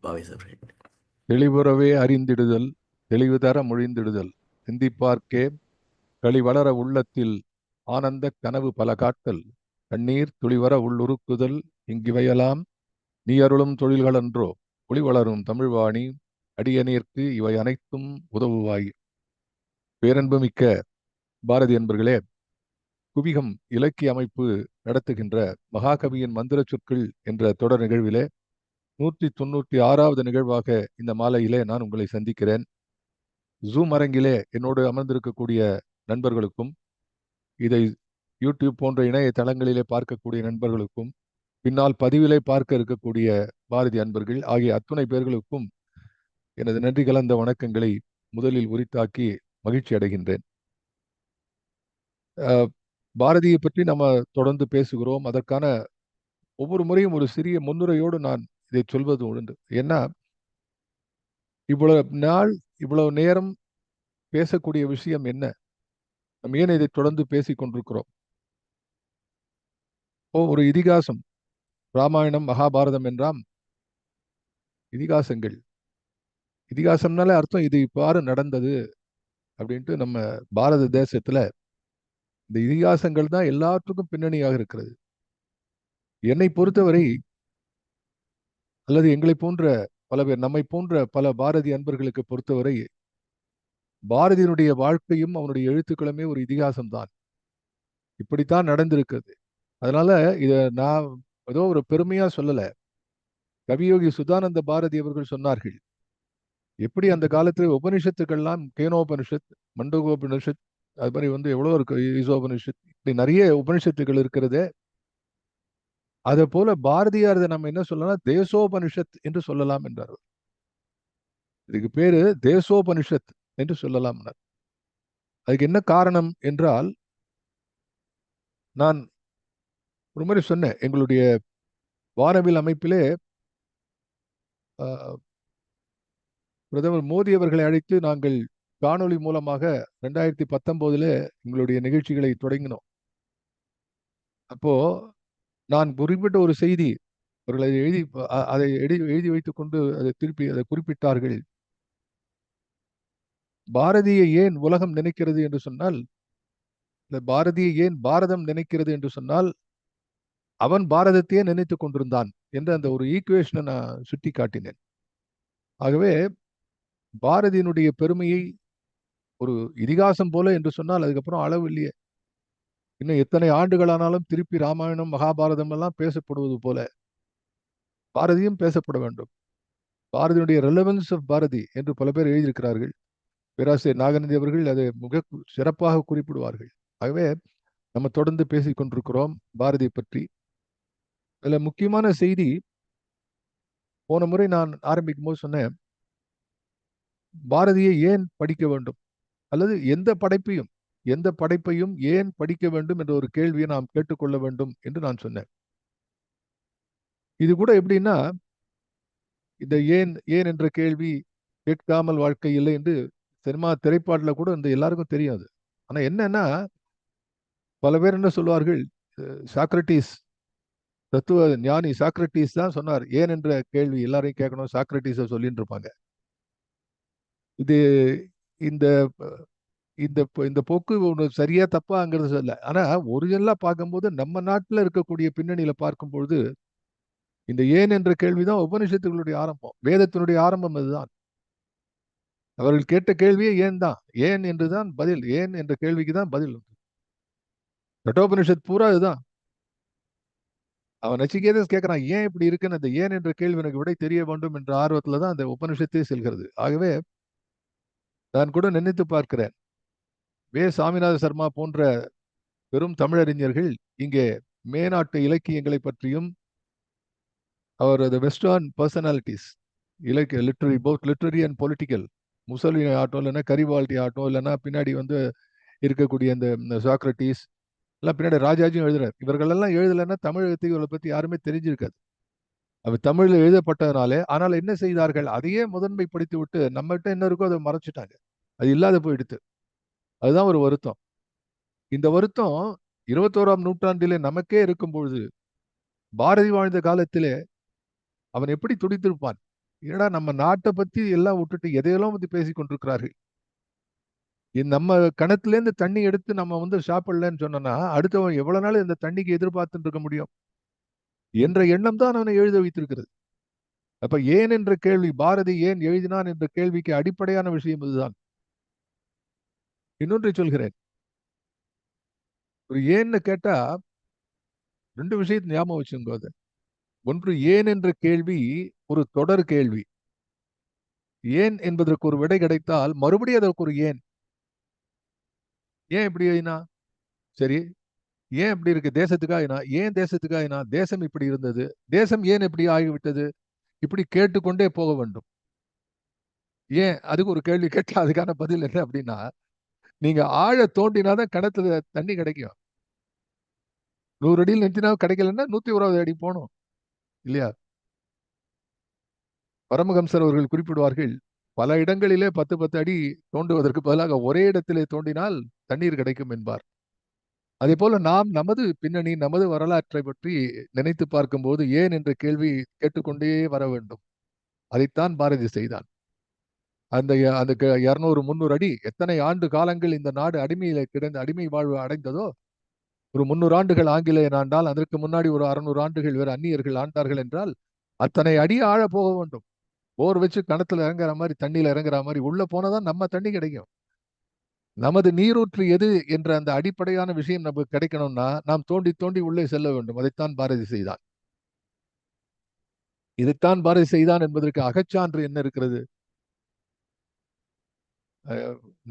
Bhavesh friend. தெளிவுறவே அறிந்திடுதல் தெளிவுதர மொழிந்திடுதல் சிந்திப்பார்க்கே களிவளர உள்ளத்தில் ஆனந்த கனவு பல காட்டல் கண்ணீர் துளிவர உள்ளுருக்குதல் இங்கிவையெல்லாம் நீ அருளும் தொழில்களன்றோ ஒளிவளரும் தமிழ்வாணி அடியநீர்க்கு இவை அனைத்தும் உதவுவாய். பேரன்புமிக்க பாரதி என்பர்களே, குவிகம் இலக்கிய அமைப்பு நடத்துகின்ற மகாகவியின் மந்திர சொற்கள் என்ற தொடர் நிகழ்விலே 196வது நிகழ்வாக இந்த மாலையிலே நான் உங்களை சந்திக்கிறேன். ஜூம் அரங்கிலே என்னோடு அமர்ந்திருக்கக்கூடிய நண்பர்களுக்கும் இதை யூடியூப் போன்ற இணைய தளங்களிலே பார்க்கக்கூடிய நண்பர்களுக்கும் பின்னால் பதிவிலே பார்க்க இருக்கக்கூடிய பாரதி அன்பர்கள் ஆகிய அத்துணை பேர்களுக்கும் எனது நன்றி கலந்த வணக்கங்களை முதலில் உரித்தாக்கி மகிழ்ச்சி அடைகின்றேன். பாரதியை பற்றி நம்ம தொடர்ந்து பேசுகிறோம். அதற்கான ஒவ்வொரு முறையும் ஒரு சிறிய முன்னுரையோடு நான் இதை சொல்வது உண்டு. ஏன்னா இவ்வளவு நாள் இவ்வளவு நேரம் பேசக்கூடிய விஷயம் என்ன, நம்ம ஏன் இதை தொடர்ந்து பேசிக் கொண்டிருக்கிறோம்? ஒரு இதிகாசம், ராமாயணம் மகாபாரதம் என்றாம் இதிகாசங்கள். இதிகாசம்னாலே அர்த்தம் இது இவ்வாறு நடந்தது அப்படின்ட்டு. நம்ம பாரத தேசத்துல இந்த இதிகாசங்கள் தான் எல்லாத்துக்கும் பின்னணியாக இருக்கிறது. என்னை பொறுத்தவரை, அல்லது எங்களை போன்ற பல பேர், நம்மை போன்ற பல பாரதி அன்பர்களுக்கு பொறுத்தவரை, பாரதியினுடைய வாழ்க்கையும் அவனுடைய எழுத்துக்களுமே ஒரு இதிகாசம் தான். இப்படித்தான் நடந்திருக்கிறது. அதனால இத நான் ஏதோ ஒரு பெருமையா சொல்லல. கவியோகி சுதானந்த பாரதி அவர்கள் சொன்னார்கள், எப்படி அந்த காலத்துல உபனிஷத்துக்கள்லாம் கேனோபனிஷத், மண்டகோபனிஷத், அது மாதிரி எவ்வளவு இருக்கு, ஈசோபனிஷத், இப்படி நிறைய உபனிஷத்துகள் இருக்கிறது. அதை போல பாரதியார் நம்ம என்ன சொல்லலாம், தேசோபனிஷத் என்று சொல்லலாம் என்றார். இதுக்கு பேரு தேசோபனிஷத் என்று சொல்லலாம். அதுக்கு என்ன காரணம் என்றால், நான் ஒரு முறை சொன்னேன், எங்களுடைய வானவில் அமைப்பிலே பிரதமர் மோடி அவர்களை அழைத்து நாங்கள் காணொளி மூலமாக 2019 எங்களுடைய நிகழ்ச்சிகளை தொடங்கினோம். அப்போ நான் குறிப்பிட்ட ஒரு செய்தி, அவர்கள் அதை எழுதி வைத்துக் கொண்டு அதை திருப்பி அதை குறிப்பிட்டார்கள். பாரதியை ஏன் உலகம் நினைக்கிறது என்று சொன்னால், இந்த பாரதியை ஏன் பாரதம் நினைக்கிறது என்று சொன்னால், அவன் பாரதத்தையே நினைத்துக் கொண்டிருந்தான் என்ற அந்த ஒரு ஈக்குவேஷனை நான் சுட்டி காட்டினேன். ஆகவே பாரதியினுடைய பெருமையை ஒரு இதிகாசம் போல என்று சொன்னால் அதுக்கப்புறம் அளவு இல்லையே. இன்னும் எத்தனை ஆண்டுகளானாலும் திருப்பி ராமாயணம் மகாபாரதம் எல்லாம் பேசப்படுவது போல பாரதியும் பேசப்பட வேண்டும். பாரதியுடைய ரெலவன்ஸ் ஆஃப் பாரதி என்று பல பேர் எழுதியிருக்கிறார்கள். பேராசிரியர் நாகநந்தி அவர்கள் அதை மிக சிறப்பாக குறிப்பிடுவார்கள். ஆகவே நம்ம தொடர்ந்து பேசிக் கொண்டிருக்கிறோம் பாரதி பற்றி. அதுல முக்கியமான செய்தி, போன முறை நான் ஆரம்பிக்கும் போது சொன்னேன், பாரதியை ஏன் படிக்க வேண்டும், அல்லது எந்த படைப்பையும் ஏன் படிக்க வேண்டும் என்ற ஒரு கேள்வியை நாம் கேட்டுக்கொள்ள வேண்டும் என்று நான் சொன்னேன். இது கூட எப்படின்னா, இந்த ஏன் ஏன் என்ற கேள்வி கேட்காமல் வாழ்க்கை இல்லை என்று சினிமா திரைப்பாட்டில் கூட இந்த எல்லாருக்கும் தெரியாது. ஆனா என்னன்னா, பல பேர் என்ன சொல்வார்கள், சாக்ரட்டிஸ், தத்துவ ஞானி சாக்ரட்டிஸ் தான் சொன்னார் ஏன் என்ற கேள்வி எல்லாரையும் கேட்கணும், சாக்ரட்டிஸை சொல்லிட்டு இருப்பாங்க. இது இந்த இந்த இந்த போக்கு ஒன்று சரியா தப்பாங்கிறது சொல்ல. ஆனா ஒரிஜினலா பார்க்கும்போது நம்ம நாட்டில் இருக்கக்கூடிய பின்னணியில பார்க்கும் பொழுது இந்த ஏன் என்ற கேள்விதான் உபனிஷத்துகளுடைய ஆரம்பம், வேதத்தினுடைய ஆரம்பம் அதுதான். அவர்கள் கேட்ட கேள்வியே ஏன் தான், ஏன் என்றுதான் பதில், ஏன் என்ற கேள்விக்கு தான் பதில். கட்டோபனிஷத் பூரா இதுதான். அவன் நச்சிகேதஸ் கேட்கிறான் ஏன் இப்படி இருக்குன்னு. அந்த ஏன் என்ற கேள்வி எனக்கு விடை தெரிய வேண்டும் என்ற ஆர்வத்துல தான் அந்த உபனிஷத்தே செல்கிறது. ஆகவே நான் கூட நினைத்து பார்க்கிறேன், வே சாமிநாத சர்மா போன்ற பெரும் தமிழறிஞர்கள் இங்கே மேநாட்டு இலக்கியங்களை பற்றியும், அவர் வெஸ்டர்ன் பர்சனாலிட்டிஸ், இலக்கிய literary, both literary and political, Mussolini ஆகட்டும், இல்லைன்னா கரிவால்டி ஆகட்டும், இல்லைன்னா பின்னாடி இருக்கக்கூடிய இந்த சாக்ரட்டிஸ் எல்லாம், பின்னாடி ராஜாஜியும் எழுதுறாரு. இவர்கள் எல்லாம் எழுதலைன்னா தமிழ் எழுத்துக்களை பத்தி யாருமே தெரிஞ்சிருக்காது. அவர் தமிழில் எழுதப்பட்டதுனாலே. ஆனால் என்ன செய்தார்கள், அதையே முதன்மைப்படுத்தி விட்டு நம்மகிட்ட என்ன இருக்கோ அதை மறைச்சிட்டாங்க, அது இல்லாத போயிடுத்து. அதுதான் ஒரு வருத்தம். இந்த வருத்தம் 21ஆம் நூற்றாண்டிலே நமக்கே இருக்கும் பொழுது, பாரதி வாழ்ந்த காலத்திலே அவன் எப்படி துடித்திருப்பான், ஏன்னா நம்ம நாட்டை பத்தி எல்லாம் விட்டுட்டு எதையெல்லாம் பத்தி பேசி கொண்டிருக்கிறார்கள். நம்ம கிணத்துல தண்ணி எடுத்து நம்ம சாப்பிடலன்னு சொன்னோம்னா அடுத்தவன் எவ்வளவு நாள் இந்த தண்ணிக்கு எதிர்பார்த்துட்டு இருக்க முடியும் என்ற எண்ணம் தான் அவனை எழுத வைத்திருக்கிறது. அப்ப ஏன் என்ற கேள்வி, பாரதி ஏன் எழுதினான் என்ற கேள்விக்கு அடிப்படையான விஷயம் இதுதான். இன்னொன்றை சொல்கிறேன். ஒரு ஏன்னு கேட்டா 2 விஷயத்தை ஞாபகம் வச்சுக்கோங்க. ஒன்று, ஏன் என்ற கேள்வி ஒரு தொடர் கேள்வி. ஏன் என்பதற்கு ஒரு விடை கிடைத்தால் மறுபடியும் அதற்கு ஒரு ஏன். ஏன் இப்படி ஆயினா? சரி, ஏன் இப்படி இருக்கு? தேசத்துக்கு ஆயினா? ஏன் தேசத்துக்கு ஆயினா? தேசம் இப்படி இருந்தது, தேசம் ஏன் இப்படி ஆகிவிட்டது? இப்படி கேட்டுக்கொண்டே போக வேண்டும். ஏன் அதுக்கு ஒரு கேள்வி கேட்டா அதுக்கான பதில் என்ன அப்படின்னா, நீங்க ஆழ தோண்டினாதான் கிணத்துல தண்ணி கிடைக்கும். 100 அடியில் நிறுத்தினா கிடைக்கலன்னா 101வது அடி போகணும் இல்லையா? பரமஹம்சர் அவர்கள் குறிப்பிடுவார்கள், பல இடங்களிலே 10 அடி தோண்டுவதற்கு பதிலாக ஒரே இடத்திலே தோண்டினால் தண்ணீர் கிடைக்கும் என்பார். அதே போல நாம் நமது பின்னணி, நமது வரலாற்றை பற்றி நினைத்து பார்க்கும்போது ஏன் என்ற கேள்வி கேட்டுக்கொண்டே வர வேண்டும். அதைத்தான் பாரதி செய்தான். அந்த அந்த 200 300 அடி, எத்தனை ஆண்டு காலங்கள் இந்த நாடு அடிமையில கிடந்து அடிமை வாழ்வு அடைந்ததோ, ஒரு 300 ஆண்டுகள் ஆங்கிலேயன் ஆண்டால், அதற்கு முன்னாடி ஒரு 600 ஆண்டுகள் வேறு அந்நியர்கள் ஆண்டார்கள் என்றால், அத்தனை அடி ஆழ போக வேண்டும். போர் வச்சு கணத்துல இறங்குற மாதிரி, தண்ணியில இறங்குற மாதிரி உள்ள போனதான் நம்ம தண்ணி கிடைக்கும். நமது நீரூற்று எது என்ற அந்த அடிப்படையான விஷயம் நமக்கு கிடைக்கணும்னா நாம் தோண்டி தோண்டி உள்ளே செல்ல வேண்டும். அதைத்தான் பாரதி செய்தான். இதைத்தான் பாரதி செய்தான் என்பதற்கு அகச்சான்று என்ன இருக்கிறது?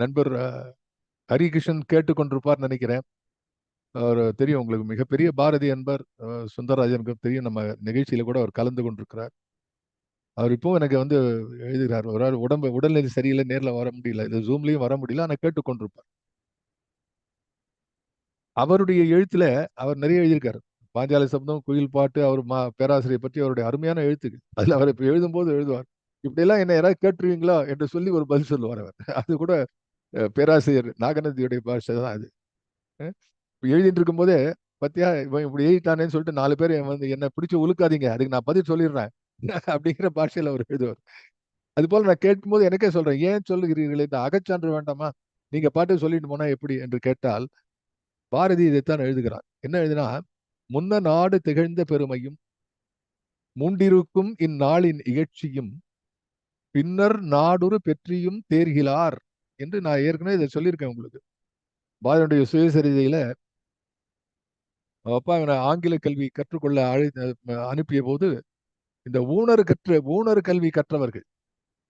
நண்பர் ஹரிகிருஷ்ணன் கேட்டுக்கொண்டிருப்பார் நினைக்கிறேன். அவர் தெரியும் உங்களுக்கு, மிகப்பெரிய பாரதி அன்பர். சுந்தரராஜனுக்கு தெரியும், நம்ம நிகழ்ச்சியில கூட அவர் கலந்து கொண்டிருக்கிறார். அவர் இப்போ எனக்கு எழுதுகிறார், ஒரு உடல்நிலை சரியில்லை, நேரில் வர முடியல, இது ஜூம்லயும் வர முடியல, ஆனா கேட்டுக்கொண்டிருப்பார். அவருடைய எழுத்துல அவர் நிறைய எழுதியிருக்காரு. பாஞ்சாலி சபதம், குயில் பாட்டு, அவர் பேராசிரியர் பற்றி அவருடைய அருமையான எழுத்துக்கள். அதுல அவர் இப்ப எழுதும்போது எழுதுவார், இப்படி எல்லாம் என்ன யாராவது கேட்டுருவீங்களா என்று சொல்லி ஒரு பதில் சொல்லுவார் அவர். அது கூட பேராசிரியர் நாகநந்தியுடைய பாஷை தான் அது. எழுதிட்டு இருக்கும் போதே, பத்தியா இவன் இப்படி எழுதிட்டானேன்னு சொல்லிட்டு 4 பேர் என்ன பிடிச்சு உழுக்காதீங்க, அதுக்கு நான் பதில் சொல்லிடுறேன் அப்படிங்கிற பாஷையில் அவர் எழுதுவார். அது போல நான் கேட்கும்போது எனக்கே சொல்றேன், ஏன் சொல்லுகிறீர்களே, இந்த அகச்சான்று வேண்டாமா? நீங்க பாட்டு சொல்லிட்டு போனா எப்படி என்று கேட்டால், பாரதி இதைத்தான் எழுதுகிறார். என்ன எழுதினா, முன்ன நாடு திகழ்ந்த பெருமையும் மூண்டிருக்கும் இந்நாளின் இகழ்ச்சியும் பின்னர் நாடுரு பெற்றியும் தேர்கிலார் என்று நான் ஏற்கனவே இதை சொல்லியிருக்கேன் உங்களுக்கு. பாரதியுடைய சுயசரிதையில அப்பா இவனை ஆங்கில கல்வி கற்றுக்கொள்ள அனுப்பிய போது, இந்த ஊனர் கல்வி கற்றவர்கள்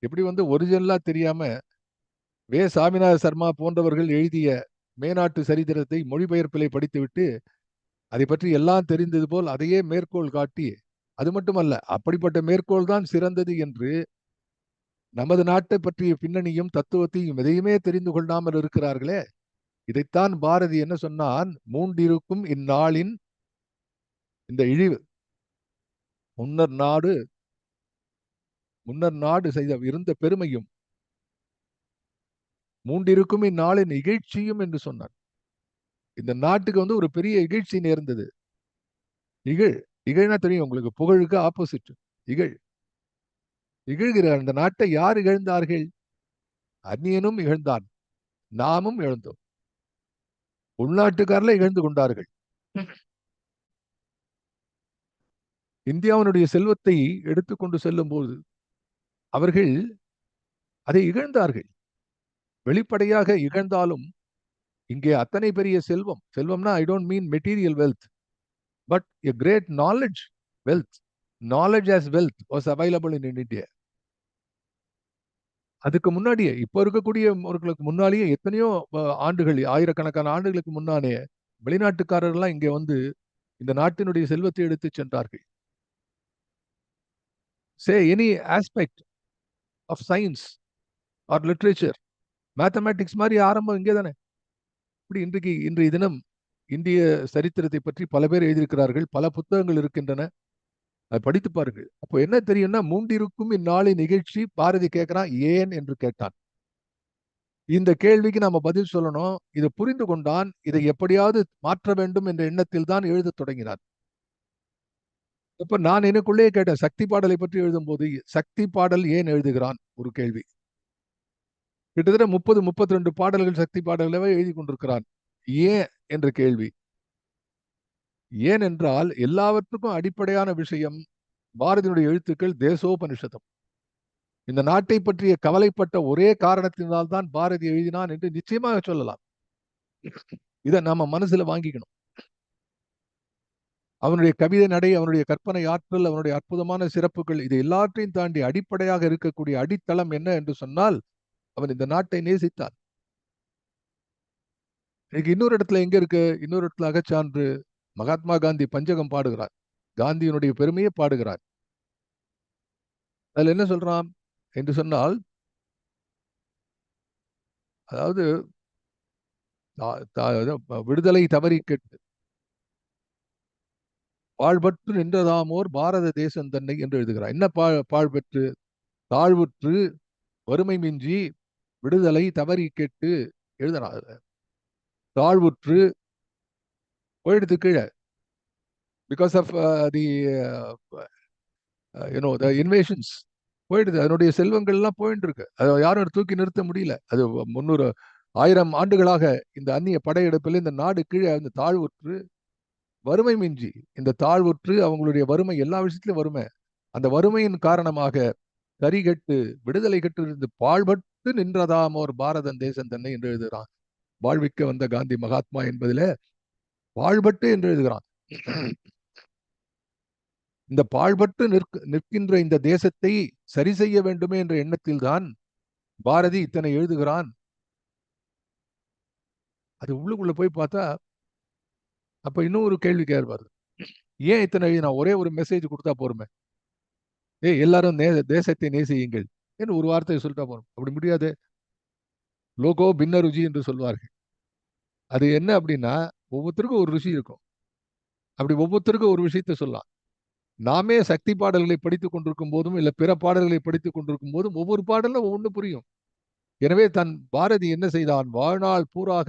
எப்படி ஒரிஜினலா தெரியாம சாமிநாத சர்மா போன்றவர்கள் எழுதிய மேனாட்டு சரித்திரத்தை மொழிபெயர்ப்பிலை படித்துவிட்டு அதை பற்றி எல்லாம் தெரிந்தது போல் அதையே மேற்கோள் காட்டி, அது மட்டுமல்ல அப்படிப்பட்ட மேற்கோள் தான் சிறந்தது என்று நமது நாட்டை பற்றிய பின்னணியும் தத்துவத்தையும் எதையுமே தெரிந்து கொள்ளாமல் இருக்கிறார்களே. இதைத்தான் பாரதி என்ன சொன்னான், மூண்டிருக்கும் இந்நாளின் இந்த இழிவு, முன்னர் நாடு செய்த இருந்த பெருமையும் மூண்டிருக்கும் இந்நாளின் இகழ்ச்சியும் என்று சொன்னார். இந்த நாட்டுக்கு ஒரு பெரிய இகழ்ச்சி நேர்ந்தது. இகழ், இகழ்னா தெரியும் உங்களுக்கு, புகழுக்கு ஆப்போசிட் இகழ். இகழ்கிறார். இந்த நாட்டை யார் இகழ்ந்தார்கள்? அந்நியனும் இகழ்ந்தான், நாமும் இழந்தோம், உள்நாட்டுக்காரில் இகழ்ந்து கொண்டார்கள். இந்தியாவினுடைய செல்வத்தை எடுத்துக்கொண்டு செல்லும் போது அவர்கள் அதை இகழ்ந்தார்கள். வெளிப்படையாக இகழ்ந்தாலும் இங்கே அத்தனை பெரிய செல்வம், செல்வம்னா I don't mean material wealth, but a great knowledge wealth. Knowledge as wealth was available in India. அதுக்கு முன்னாடியே, இப்ப இருக்கக்கூடியவர்களுக்கு முன்னாலேயே எத்தனையோ ஆண்டுகள், ஆயிரக்கணக்கான ஆண்டுகளுக்கு முன்னாலே வெளிநாட்டுக்காரர்கள்லாம் இங்கே இந்த நாட்டினுடைய செல்வத்தை எடுத்து சென்றார்கள். Say any aspect of science or literature, mathematics மாதிரி ஆரம்பம் இங்கே தானே. இப்படி இன்றைய தினம் இந்திய சரித்திரத்தை பற்றி பல பேர் எழுதியிருக்கிறார்கள், பல புத்தகங்கள் இருக்கின்றன, அதை படித்து பாருங்கள். அப்போ என்ன தெரியும்னா, மூண்டிருக்கும் இந்நாளின் நிகழ்ச்சி. பாரதி கேட்கிறான் ஏன் என்று கேட்டான். இந்த கேள்விக்கு நாம பதில் சொல்லணும். இதை புரிந்து கொண்டான், இதை எப்படியாவது மாற்ற வேண்டும் என்ற எண்ணத்தில் தான் எழுதத் தொடங்கினார். இப்ப நான் எனக்குள்ளே கேட்டேன், சக்தி பாடலை பற்றி எழுதும்போது சக்தி பாடல் ஏன் எழுதுகிறான் ஒரு கேள்வி. கிட்டத்தட்ட 32 பாடல்கள் சக்தி பாடல்களவே எழுதி கொண்டிருக்கிறான். ஏன் என்ற கேள்வி. ஏனென்றால் எல்லாவற்றுக்கும் அடிப்படையான விஷயம் பாரதியினுடைய எழுத்துக்கள் தேசோபனிஷதம். இந்த நாட்டை பற்றிய கவலைப்பட்ட ஒரே காரணத்தினால் தான் பாரதி எழுதினான் என்று நிச்சயமாக சொல்லலாம். இதை நம்ம மனசுல வாங்கிக்கணும். அவனுடைய கவிதை நடை, அவனுடைய கற்பனை ஆற்றல், அவனுடைய அற்புதமான சிறப்புகள், இது எல்லாற்றையும் தாண்டி அடிப்படையாக இருக்கக்கூடிய அடித்தளம் என்ன என்று சொன்னால் அவன் இந்த நாட்டை நேசித்தான். இன்னைக்கு இன்னொரு இடத்துல எங்க இருக்கு? இன்னொரு இடத்துல அகச்சான்று மகாத்மா காந்தி பஞ்சகம் பாடுகிறார். காந்தியினுடைய பெருமையை பாடுகிறார். அதுல என்ன சொல்றான் என்று சொன்னால், அதாவது விடுதலை தவறி கெட்டு பாழ்பற்று நின்றதாமோர் பாரத தேசம் தன்னை என்று எழுதுகிறார். என்ன பாழ்பெற்று? தாழ்வுற்று, வறுமை மிஞ்சி, விடுதலை தவறி கெட்டு எழுதுறான். தாழ்வுற்று போயிடுது கீழே. Because of the the invasions போயிடுது. அதனுடைய செல்வங்கள் எல்லாம் போயிட்டு இருக்கு. அதை யாரும் தூக்கி நிறுத்த முடியல. அது 300 1000 ஆண்டுகளாக இந்த அந்நிய படையெடுப்பில் இந்த நாடு கீழே அந்த தாழ்வுற்று, வறுமை மிஞ்சி, இந்த தாழ்வுற்று அவங்களுடைய வறுமை எல்லா விஷயத்திலும் வறுமை. அந்த வறுமையின் காரணமாக கரிகட்டு விடுதலை கட்டு இருந்து பாழ்பட்டு நின்றதாம் ஒரு பாரதன் தேசம் தன்னை என்று எழுதுகிறான். வாழ்விக்க வந்த காந்தி மகாத்மா என்பதிலே பாழ்பட்டு என்று எழுதுகிறான். இந்த பாழ்பட்டு நிற்கின்ற இந்த தேசத்தை சரி செய்ய வேண்டுமே என்ற எண்ணத்தில் தான் பாரதி இத்தனை எழுதுகிறான். அது உள்ளுக்குள்ள போய் பார்த்தா அப்ப இன்னும் ஒரு கேள்வி கேட்பாரு. ஏன் இத்தனை நான் ஒரே ஒரு மெசேஜ் கொடுத்தா போருமே, எல்லாரும் தேசத்தை நேசியுங்கள் என்று ஒரு வார்த்தையை சொல்லிட்டா போறோம். அப்படி முடியாது. லோகோ பின்ன ருச்சி என்று சொல்வார்கள். அது என்ன அப்படின்னா, ஒவ்வொருத்தருக்கும் ஒரு ருசி இருக்கும். அப்படி ஒவ்வொருத்தருக்கும் ஒரு விஷயத்தை சொல்லலாம். நாமே சக்தி பாடல்களை படித்துக் கொண்டிருக்கும் போதும் இல்ல பிற பாடல்களை படித்துக் கொண்டிருக்கும் போதும் ஒவ்வொரு பாடலும் ஒவ்வொன்று புரியும். எனவே தன் பாரதி என்ன செய்தான்? வாழ்நாள் பூராக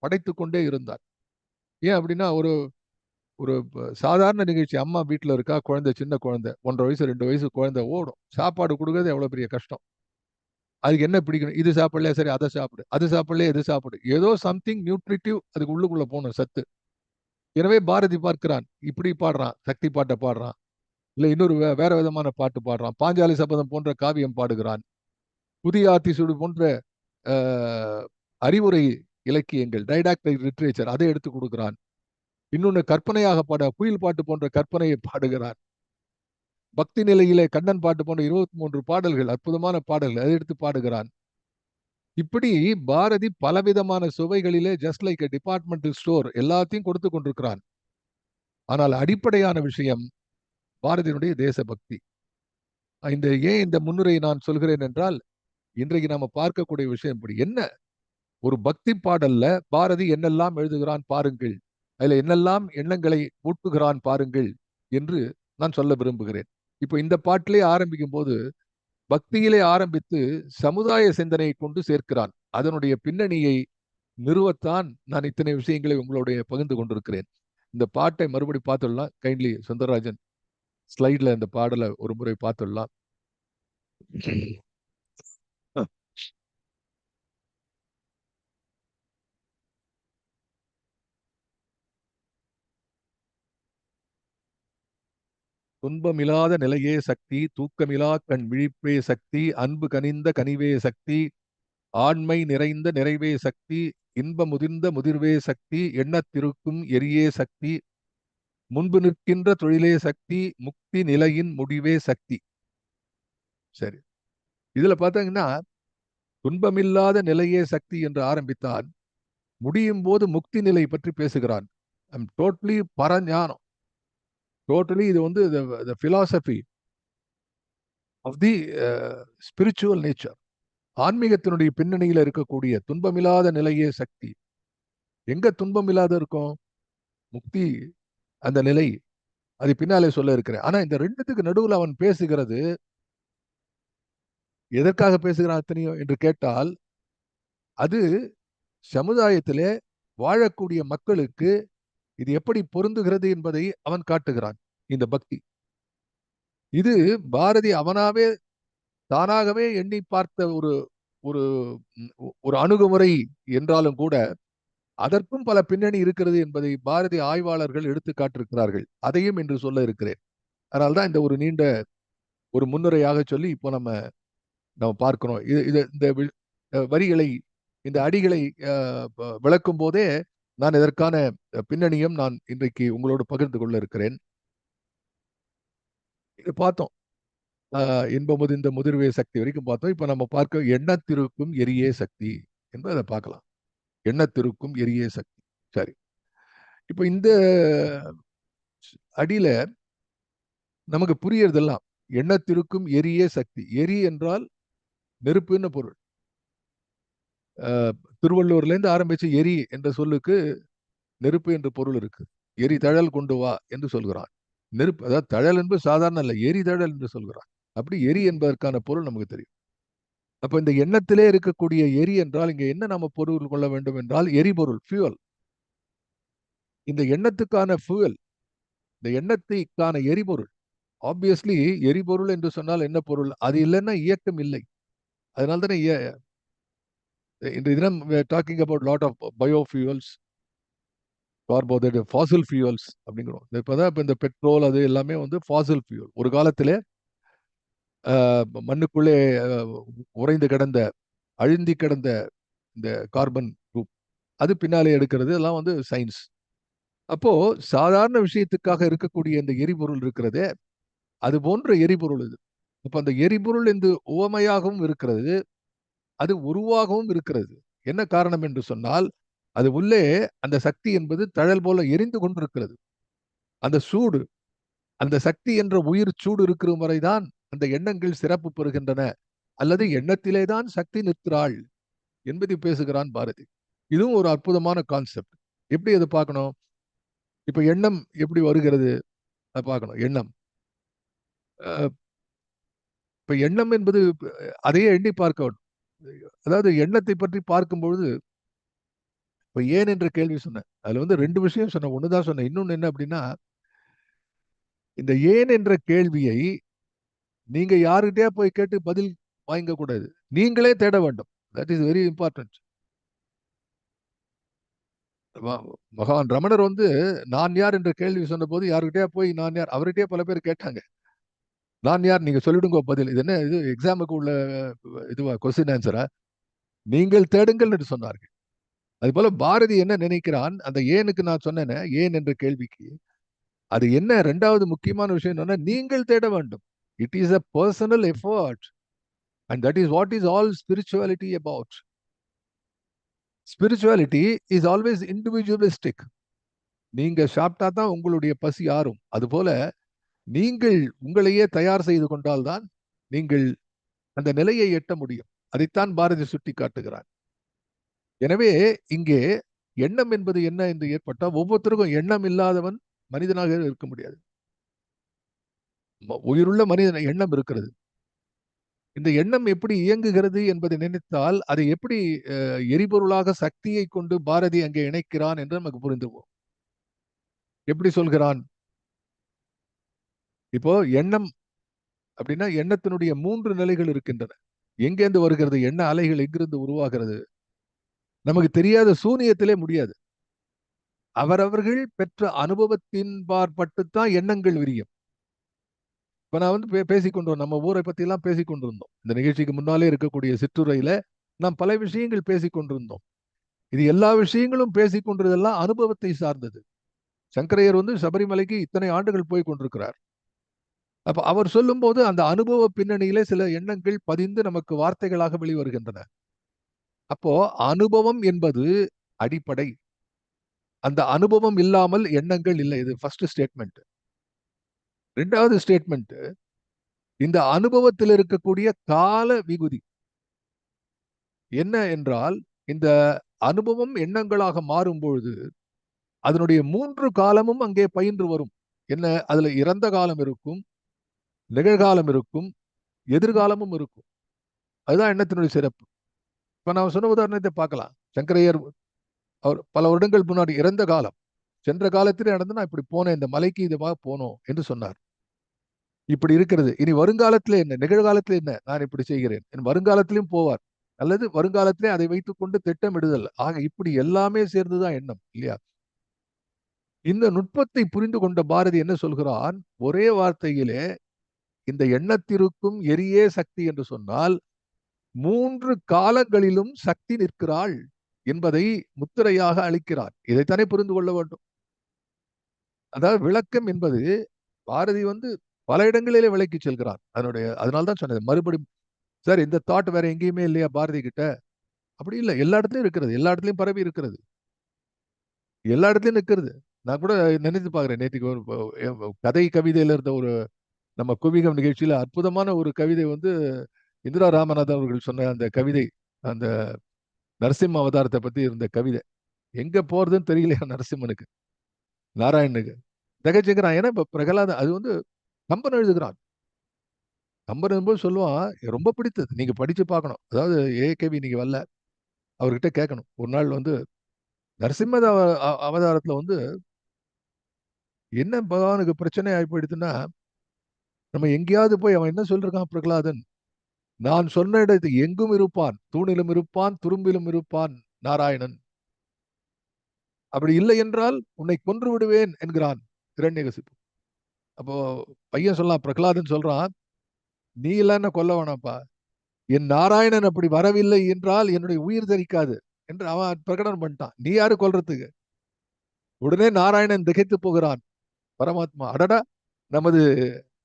படைத்துக் கொண்டே இருந்தார். ஏன் அப்படின்னா, ஒரு ஒரு சாதாரண நிகழ்ச்சி. அம்மா வீட்டில் இருக்கா, குழந்தை, சின்ன குழந்தை, 1.5 வயசு 2 வயசு குழந்தை ஓடும். சாப்பாடு கொடுக்கறது எவ்வளவு பெரிய கஷ்டம். அதுக்கு என்ன பிடிக்கணும்? இது சாப்பிடலையா, சரி அதை சாப்பிடு, அது சாப்பிடலையா, இது சாப்பிடு, ஏதோ சம்திங் நியூட்ரிட்டிவ் அதுக்கு உள்ளுக்குள்ள போகணும், சத்து. எனவே பாரதி பார்க்கிறான், இப்படி பாடுறான், சக்தி பாட்டை பாடுறான், இல்ல இன்னொரு வேற விதமான பாட்டு பாடுறான், பாஞ்சாலி சபதம் போன்ற காவியம் பாடுகிறான், புதிய ஆத்திசூடு போன்ற அறிவுரை இலக்கியங்கள், டைடாக்டிக் லிட்ரேச்சர், அதை எடுத்து கொடுக்கிறான். இன்னொன்னு கற்பனையாக பாட குயில் பாட்டு போன்ற கற்பனையை பாடுகிறான். பக்தி நிலையிலே கண்ணன் பாட்டு போன்ற 23 பாடல்கள், அற்புதமான பாடல்கள், அதை எடுத்து பாடுகிறான். இப்படி பாரதி பலவிதமான சுவைகளிலே ஜஸ்ட் லைக் டிபார்ட்மெண்டல் ஸ்டோர் எல்லாத்தையும் கொடுத்து கொண்டிருக்கிறான். ஆனால் அடிப்படையான விஷயம் பாரதியினுடைய தேசபக்தி. ஏன் இந்த முன்னுரையை நான் சொல்கிறேன் என்றால், இன்றைக்கு நாம பார்க்கக்கூடிய விஷயம் இப்படி என்ன, ஒரு பக்தி பாடல்ல பாரதி என்னெல்லாம் எழுதுகிறான் பாருங்கள், அதுல என்னெல்லாம் எண்ணங்களை ஊட்டுகிறான் பாருங்கள் என்று நான் சொல்ல விரும்புகிறேன். இப்போ இந்த பாட்டிலே ஆரம்பிக்கும் போது பக்தியிலே ஆரம்பித்து சமுதாய சிந்தனையை கொண்டு சேர்க்கிறான். அதனுடைய பின்னணியை நிறுவத்தான் நான் இத்தனை விஷயங்களை உங்களுடைய பகிர்ந்து கொண்டிருக்கிறேன். இந்த பாட்டை மறுபடி பார்த்துடலாம். கைண்ட்லி சுந்தரராஜன் ஸ்லைட்ல இந்த பாடலை ஒரு முறை பார்த்துடலாம். துன்பமில்லாத நிலையே சக்தி, தூக்கமிலா கண் விழிப்பே சக்தி, அன்பு கனிந்த கனிவே சக்தி, ஆண்மை நிறைந்த நிறைவே சக்தி, இன்ப முதிர்ந்த முதிர்வே சக்தி, எண்ணத்திருக்கும் எரியே சக்தி, முன்பு நிற்கின்ற தொழிலே சக்தி, முக்தி நிலையின் முடிவே சக்தி. சரி, இதுல பார்த்தீங்கன்னா துன்பமில்லாத நிலையே சக்தி என்று ஆரம்பித்தான். முடியும் போது முக்தி நிலை பற்றி பேசுகிறான். டோட்டலி பரஞானம். டோட்டலி இது வந்து philosophy of the spiritual nature. ஆன்மீகத்தினுடைய பின்னணியில் இருக்கக்கூடிய துன்பமில்லாத நிலையே சக்தி. எங்க துன்பம் இல்லாத இருக்கும்? முக்தி, அந்த நிலை, அது பின்னாலே சொல்ல இருக்கிறேன். ஆனா இந்த ரெண்டுத்துக்கு நடுவில் அவன் பேசுகிறது எதற்காக பேசுகிறான் அத்தனையோ என்று கேட்டால், அது சமுதாயத்திலே வாழக்கூடிய மக்களுக்கு இது எப்படி பொருந்துகிறது என்பதை அவன் காட்டுகிறான். இந்த பக்தி இது பாரதி அவனாவே தானாகவே எண்ணி பார்த்த ஒரு ஒரு ஒரு அணுகுமுறை என்றாலும் கூட அதற்கும் பல பின்னணி இருக்கிறது என்பதை பாரதி ஆய்வாளர்கள் எடுத்து காட்டிருக்கிறார்கள். அதையும் இன்று சொல்ல இருக்கிறேன். அதனால்தான் இந்த ஒரு நீண்ட ஒரு முன்னுரையாக சொல்லி இப்போ நம்ம நம்ம பார்க்கிறோம். இது இது இந்த வரிகளை, இந்த அடிகளை விளக்கும் போதே நான் இதற்கான பின்னணியும் நான் இன்றைக்கு உங்களோடு பகிர்ந்து கொள்ள இருக்கிறேன். இது பார்த்தோம். இன்பமுது இந்த முதிர்வே சக்தி வரைக்கும் பார்த்தோம். இப்ப நம்ம பார்க்க எண்ணத்திருக்கும் எரியே சக்தி என்பதை பார்க்கலாம். எண்ணத்திருக்கும் எரியே சக்தி. சரி. இப்ப இந்த அடியில நமக்கு புரியறதெல்லாம் எண்ணத்திருக்கும் எரியே சக்தி. எரி என்றால் நெருப்புன்னு பொருள். திருவள்ளுவர்ல இருந்து ஆரம்பிச்சு எரி என்ற சொல்லுக்கு நெருப்பு என்று பொருள் இருக்கு. எரி தழல் கொண்டு வா என்று சொல்கிறான். நெருப்பு, அதாவது தழல் என்பது சாதாரண அல்ல, எரி தழல் என்று சொல்கிறான். அப்படி எரி என்பதற்கான பொருள் நமக்கு தெரியும். அப்ப இந்த எண்ணத்திலே இருக்கக்கூடிய எரி என்றால் இங்க என்ன நம்ம பொருள் கொள்ள வேண்டும் என்றால் எரிபொருள், ஃபியூவல். இந்த எண்ணத்துக்கான ஃபியூவல், இந்த எண்ணத்துக்கான எரிபொருள். ஆப்வியஸ்லி எரிபொருள் என்று சொன்னால் என்ன பொருள்? அது இல்லைன்னா இயக்கம் இல்லை. அதனால தானே இன்றைய தினம் talking about lot of biofuels, carbohydrate, fossil fuels அப்படிங்கிறோம். இப்பதான் இப்ப இந்த பெட்ரோல் அது எல்லாமே வந்து ஃபாசில் ஃபியூவல். ஒரு காலத்திலே மண்ணுக்குள்ளே உறைந்து கிடந்த, அழுந்தி கிடந்த இந்த கார்பன் குரூப், அது பின்னாலே எடுக்கிறது எல்லாம் வந்து சயின்ஸ். அப்போ சாதாரண விஷயத்துக்காக இருக்கக்கூடிய இந்த எரிபொருள் இருக்கிறதே, அது போன்ற எரிபொருள் இது. அப்ப அந்த எரிபொருள் என்று உவமையாகவும் இருக்கிறது, அது உருவாகவும் இருக்கிறது. என்ன காரணம் என்று சொன்னால், அது உள்ளே அந்த சக்தி என்பது தழல் போல எரிந்து கொண்டிருக்கிறது. அந்த சூடு, அந்த சக்தி என்ற உயிர் சூடு இருக்கிற வரைதான் அந்த எண்ணங்கள் சிறப்பு பெறுகின்றன, அல்லது எண்ணத்திலே தான் சக்தி நிற்கிறாள் என்பதை பேசுகிறான் பாரதி. இதுவும் ஒரு அற்புதமான கான்செப்ட். எப்படி அதை பார்க்கணும்? இப்ப எண்ணம் எப்படி வருகிறது அதை பார்க்கணும். எண்ணம், இப்ப எண்ணம் என்பது அதையே எண்ணி பார்க்க வேண்டும். அதாவது எண்ணத்தை பற்றி பார்க்கும் பொழுது, இப்ப ஏன் என்ற கேள்வி சொன்னேன். அதுல வந்து ரெண்டு விஷயம் சொன்னேன். ஒண்ணுதான் சொன்னேன். இன்னொன்னு என்ன அப்படின்னா, இந்த ஏன் என்ற கேள்வியை நீங்க யாருகிட்டயா போய் கேட்டு பதில் வாங்க கூடாது. நீங்களே தேட வேண்டும். That is very important. மகான் ரமணர் வந்து நான் யார் என்ற கேள்வி சொன்ன போது யாருக்கிட்டயா போய் நான் யார், அவர்கிட்டயே பல பேர் கேட்டாங்க. நான் யார், நீங்க சொல்லிடுங்க பதில். இது என்ன, இது எக்ஸாமுக்கு உள்ள இதுவா, கொஸ்டின் ஆன்சரா? நீங்கள் தேடுங்கள் என்று சொன்னார்கள். அது போல பாரதி என்ன நினைக்கிறான், அந்த ஏனுக்கு நான் சொன்னேனே, ஏன் என்ற கேள்விக்கு அது என்ன ரெண்டாவது முக்கியமான விஷயம் என்னன்னா, நீங்கள் தேட வேண்டும். It is a personal effort and that is what is all spirituality about. Spirituality is always individualistic. நீங்க சாப்பிட்டா தான் உங்களுடைய பசி ஆறும். அதுபோல நீங்கள் உங்களையே தயார் செய்து கொண்டால்தான் நீங்கள் அந்த நிலையை எட்ட முடியும். அதைத்தான் பாரதி சுட்டி காட்டுகிறார். எனவே இங்கே எண்ணம் என்பது என்ன என்று ஏற்பட்டால், ஒவ்வொருத்தருக்கும் எண்ணம் இல்லாதவன் மனிதனாக இருக்க முடியாது. உயிருள்ள மனிதன் எண்ணம் இருக்கிறது. இந்த எண்ணம் எப்படி இயங்குகிறது என்பதை நினைத்தால் அதை எப்படி எரிபொருளாக சக்தியை கொண்டு பாரதி அங்கே இணைக்கிறான் என்று நமக்கு புரிந்துவோம். எப்படி சொல்கிறான்? இப்போ எண்ணம் அப்படின்னா எண்ணத்தினுடைய மூன்று நிலைகள் இருக்கின்றன. எங்கேருந்து வருகிறது எண்ண அலைகள், எங்கிருந்து உருவாகிறது? நமக்கு தெரியாத, சூனியத்திலே முடியாது. அவரவர்கள் பெற்ற அனுபவத்தின் பார்ப்பட்டுத்தான் எண்ணங்கள் விரியும். இப்ப நான் வந்து பேசிக்கொண்டோம், நம்ம ஊரை பத்தி எல்லாம் பேசிக்கொண்டிருந்தோம். இந்த நிகழ்ச்சிக்கு முன்னாலே இருக்கக்கூடிய சிற்றுரையில நாம் பல விஷயங்கள் பேசிக்கொண்டிருந்தோம். இது எல்லா விஷயங்களும் பேசிக்கொண்டதெல்லாம் அனுபவத்தை சார்ந்தது. சங்கரையர் வந்து சபரிமலைக்கு இத்தனை ஆண்டுகள் போய் கொண்டிருக்கிறார். அப்ப அவர் சொல்லும் போது அந்த அனுபவ பின்னணியிலே சில எண்ணங்கள் பதிந்து நமக்கு வார்த்தைகளாக வெளிவருகின்றன. அப்போ அனுபவம் என்பது அடிப்படை. அந்த அனுபவம் இல்லாமல் எண்ணங்கள் இல்லை. இது ஃபர்ஸ்ட் ஸ்டேட்மெண்ட். ரெண்டாவது ஸ்டேட்மெண்ட், இந்த அனுபவத்தில் இருக்கக்கூடிய கால விகுதி என்ன என்றால், இந்த அனுபவம் எண்ணங்களாக மாறும் பொழுது அதனுடைய மூன்று காலமும் அங்கே பயின்று வரும். என்ன, அதுல இறந்த காலம் இருக்கும், நிகழ்காலம் இருக்கும், எதிர்காலமும் இருக்கும். அதுதான் எண்ணத்தினுடைய சிறப்பு. இப்ப நான் சொன்ன உதாரணத்தை பார்க்கலாம். சங்கரையர் அவர் பல வருடங்கள் முன்னாடி இறந்த காலம், சென்ற காலத்திலே நடந்து நான் இப்படி போனேன், இந்த மலைக்கு இதுவாக போனோம் என்று சொன்னார். இப்படி இருக்கிறது. இனி வருங்காலத்துல என்ன, நிகழ்காலத்துல என்ன, நான் இப்படி செய்கிறேன், என் வருங்காலத்திலும் போவார், அல்லது வருங்காலத்திலே அதை வைத்துக்கொண்டு திட்டமிடுதல். ஆக இப்படி எல்லாமே சேர்ந்துதான் எண்ணம் இல்லையா? இந்த நுட்பத்தை புரிந்து கொண்ட பாரதி என்ன சொல்கிறான், ஒரே வார்த்தையிலே இந்த எண்ணத்திற்கும் எரியே சக்தி என்று சொன்னால் 3 காலங்களிலும் சக்தி நிற்கிறாள் என்பதை முத்திரையாக அளிக்கிறார். இதைத்தானே புரிந்து கொள்ள வேண்டும். அதாவது விளக்கம் என்பது பாரதி பல இடங்களிலே விளக்கி செல்கிறார். அதனால்தான் சொன்னது மறுபடியும். சார், இந்த தாட் வேற எங்கேயுமே இல்லையா பாரதி கிட்ட? அப்படி இல்லை, எல்லா இடத்துலயும் இருக்கிறது, எல்லா இடத்துலயும் பரவி இருக்கிறது, எல்லா இடத்துலயும் நிற்கிறது. நான் கூட நினைத்து பார்க்கிறேன். நேற்றுக்கு ஒரு கதை கவிதையில இருந்த ஒரு நம்ம குவிகம் நிகழ்ச்சியில அற்புதமான ஒரு கவிதை இந்திரா ராமநாதன் அவர்கள் சொன்ன அந்த கவிதை, அந்த நரசிம்ம அவதாரத்தை பத்தி இருந்த கவிதை. எங்க போறதுன்னு தெரியலையா நரசிம்மனுக்கு, நாராயணனுக்கு. திகச்சுக்கிறான். ஏன்னா இப்ப பிரகலாத அது கம்பன் எழுதுகிறான். கம்பன் என்பது சொல்லுவான், ரொம்ப பிடித்தது, நீங்க படிச்சு பார்க்கணும். அதாவது ஏகவி நீங்க வரல, அவர்கிட்ட கேட்கணும் ஒரு நாள். நரசிம்ம அவதாரத்துல என்ன பகவானுக்கு பிரச்சனை ஆகி போயிடுதுன்னா, நம்ம எங்கேயாவது போய் அவன் என்ன சொல்லிருக்கான் பிரகலாதன், நான் சொன்ன இடத்து எங்கும் இருப்பான், தூணிலும் இருப்பான், துரும்பிலும் இருப்பான் நாராயணன். அப்படி இல்லை என்றால் உன்னை கொன்று விடுவேன் என்கிறான் இரண்யகசிப்பு. அப்போ பையன் சொல்லலாம், பிரகலாதன் சொல்றான், நீ எல்லாம் என்ன கொல்ல வேணாப்பா, என் நாராயணன் அப்படி வரவில்லை என்றால் என்னுடைய உயிர் தரிக்காது என்று அவன் பிரகடனம் பண்ணிட்டான். நீ யாரு கொல்றதுக்கு? உடனே நாராயணன் திகைத்து போகிறான். பரமாத்மா, அடடா, நமது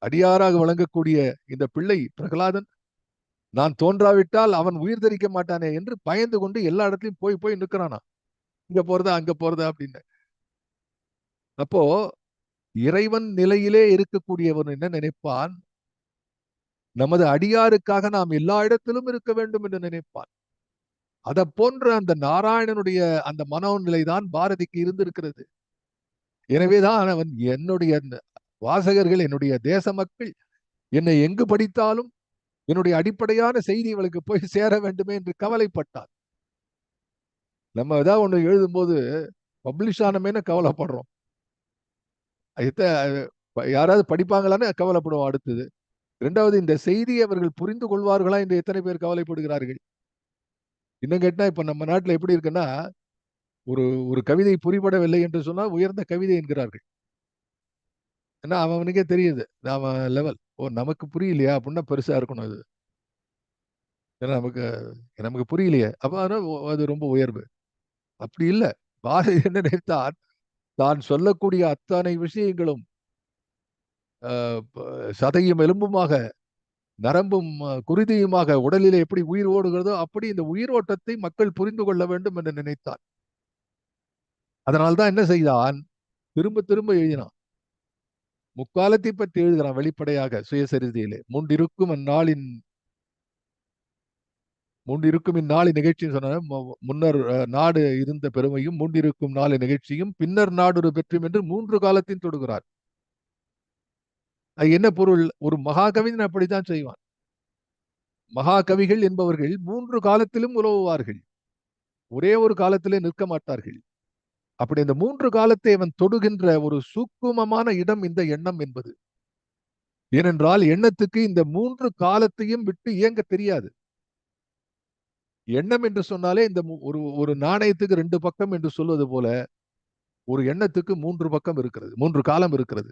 அடியாராக வழங்கக்கூடிய இந்த பிள்ளை பிரகலாதன் நான் தோன்றாவிட்டால் அவன் உயிர் தரிக்க மாட்டானே என்று பயந்து கொண்டு எல்லா இடத்துலயும் போய் போய் நிற்கிறானா, இங்க போறதா அங்க போறதா அப்படின்னு. அப்போ இறைவன் நிலையிலே இருக்கக்கூடியவன் என்ன நினைப்பான், நமது அடியாருக்காக நாம் எல்லா இடத்திலும் இருக்க வேண்டும் என்று நினைப்பான். அதை போன்ற அந்த நாராயணனுடைய அந்த மனோநிலைதான் பாரதிக்கு இருந்திருக்கிறது. எனவேதான் அவன் என்னுடைய வாசகர்கள், என்னுடைய தேச மக்கள் என்னை எங்கு படித்தாலும் என்னுடைய அடிப்படையான செய்தி இவளுக்கு போய் சேர வேண்டுமே என்று கவலைப்பட்டார். நம்ம ஏதாவது ஒண்ணு எழுதும் போது பப்ளிஷ் ஆனமேனு கவலைப்படுறோம். யாராவது படிப்பாங்களான்னு கவலைப்படுவோம். அடுத்தது, இரண்டாவது, இந்த செய்தியை அவர்கள் புரிந்து கொள்வார்களா என்று எத்தனை பேர் கவலைப்படுகிறார்கள். இன்னும் கேட்டா, இப்ப நம்ம நாட்டுல எப்படி இருக்குன்னா, ஒரு ஒரு கவிதை புரிபடவில்லை என்று சொன்னால் உயர்ந்த கவிதை என்கிறார்கள். ஏன்னா அவனுக்கே தெரியுது அவன் லெவல். ஓ, நமக்கு புரியலையா அப்படின்னா பெருசா இருக்கணும் அது. ஏன்னா நமக்கு நமக்கு புரியலையே, அப்ப அது ரொம்ப உயர்வு. அப்படி இல்லை. பாரதி என்ன நினைத்தார், தான் சொல்லக்கூடிய அத்தனை விஷயங்களும் சதையும் எலும்புமாக, நரம்பும் குருதியுமாக உடலிலே எப்படி உயிர் ஓடுகிறதோ அப்படி இந்த உயிரோட்டத்தை மக்கள் புரிந்து கொள்ள வேண்டும் என்று நினைத்தான். அதனால்தான் என்ன செய்தான், திரும்ப திரும்ப எழுதினான். முக்காலத்தை பற்றி எழுதுகிறான் வெளிப்படையாக சுயசரிதையிலே. முண்டிருக்கும் இந்நாளின் நிகழ்ச்சின்னு சொன்ன, முன்னர் நாடு இருந்த பெருமையும், மூண்டிருக்கும் நாளை நிகழ்ச்சியும், பின்னர் நாடு பெற்றும் என்று 3 காலத்தையும் தொடுகிறார். அது என்ன பொருள்? ஒரு மகாகவிஞன் அப்படித்தான் செய்வான். மகாகவிகள் என்பவர்கள் 3 காலத்திலும் உலவுவார்கள், ஒரே ஒரு காலத்திலே நிற்க மாட்டார்கள். அப்படி இந்த 3 காலத்தை அவன் தொடுகின்ற ஒரு சூக்குமமான இடம் இந்த எண்ணம் என்பது. ஏனென்றால் எண்ணத்துக்கு இந்த 3 காலத்தையும் விட்டு இயங்க தெரியாது. எண்ணம் என்று சொன்னாலே இந்த ஒரு நாணயத்துக்கு 2 பக்கம் என்று சொல்வது போல ஒரு எண்ணத்துக்கு 3 பக்கம் இருக்கிறது, 3 காலம் இருக்கிறது.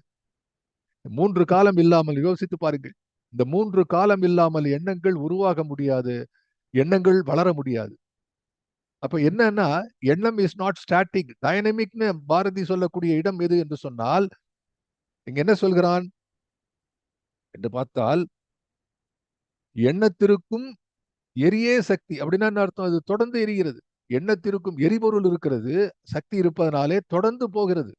3 காலம் இல்லாமல் யோசித்து பாருங்கள். இந்த 3 காலம் இல்லாமல் எண்ணங்கள் உருவாக முடியாது, எண்ணங்கள் வளர முடியாது. அப்ப என்னன்னா, எண்ணம் இஸ் நாட் ஸ்டாட்டிக், டைனமிக்னு பாரதி சொல்லக்கூடிய இடம் எது என்று சொன்னால், இங்க என்ன சொல்கிறான் என்று பார்த்தால், எண்ணத்திற்கும் எரியே சக்தி அப்படின்னா என்ன அர்த்தம்? அது தொடர்ந்து எரிகிறது. எண்ணத்திற்கும் எரிபொருள் இருக்கிறது, சக்தி இருப்பதனாலே தொடர்ந்து போகிறது.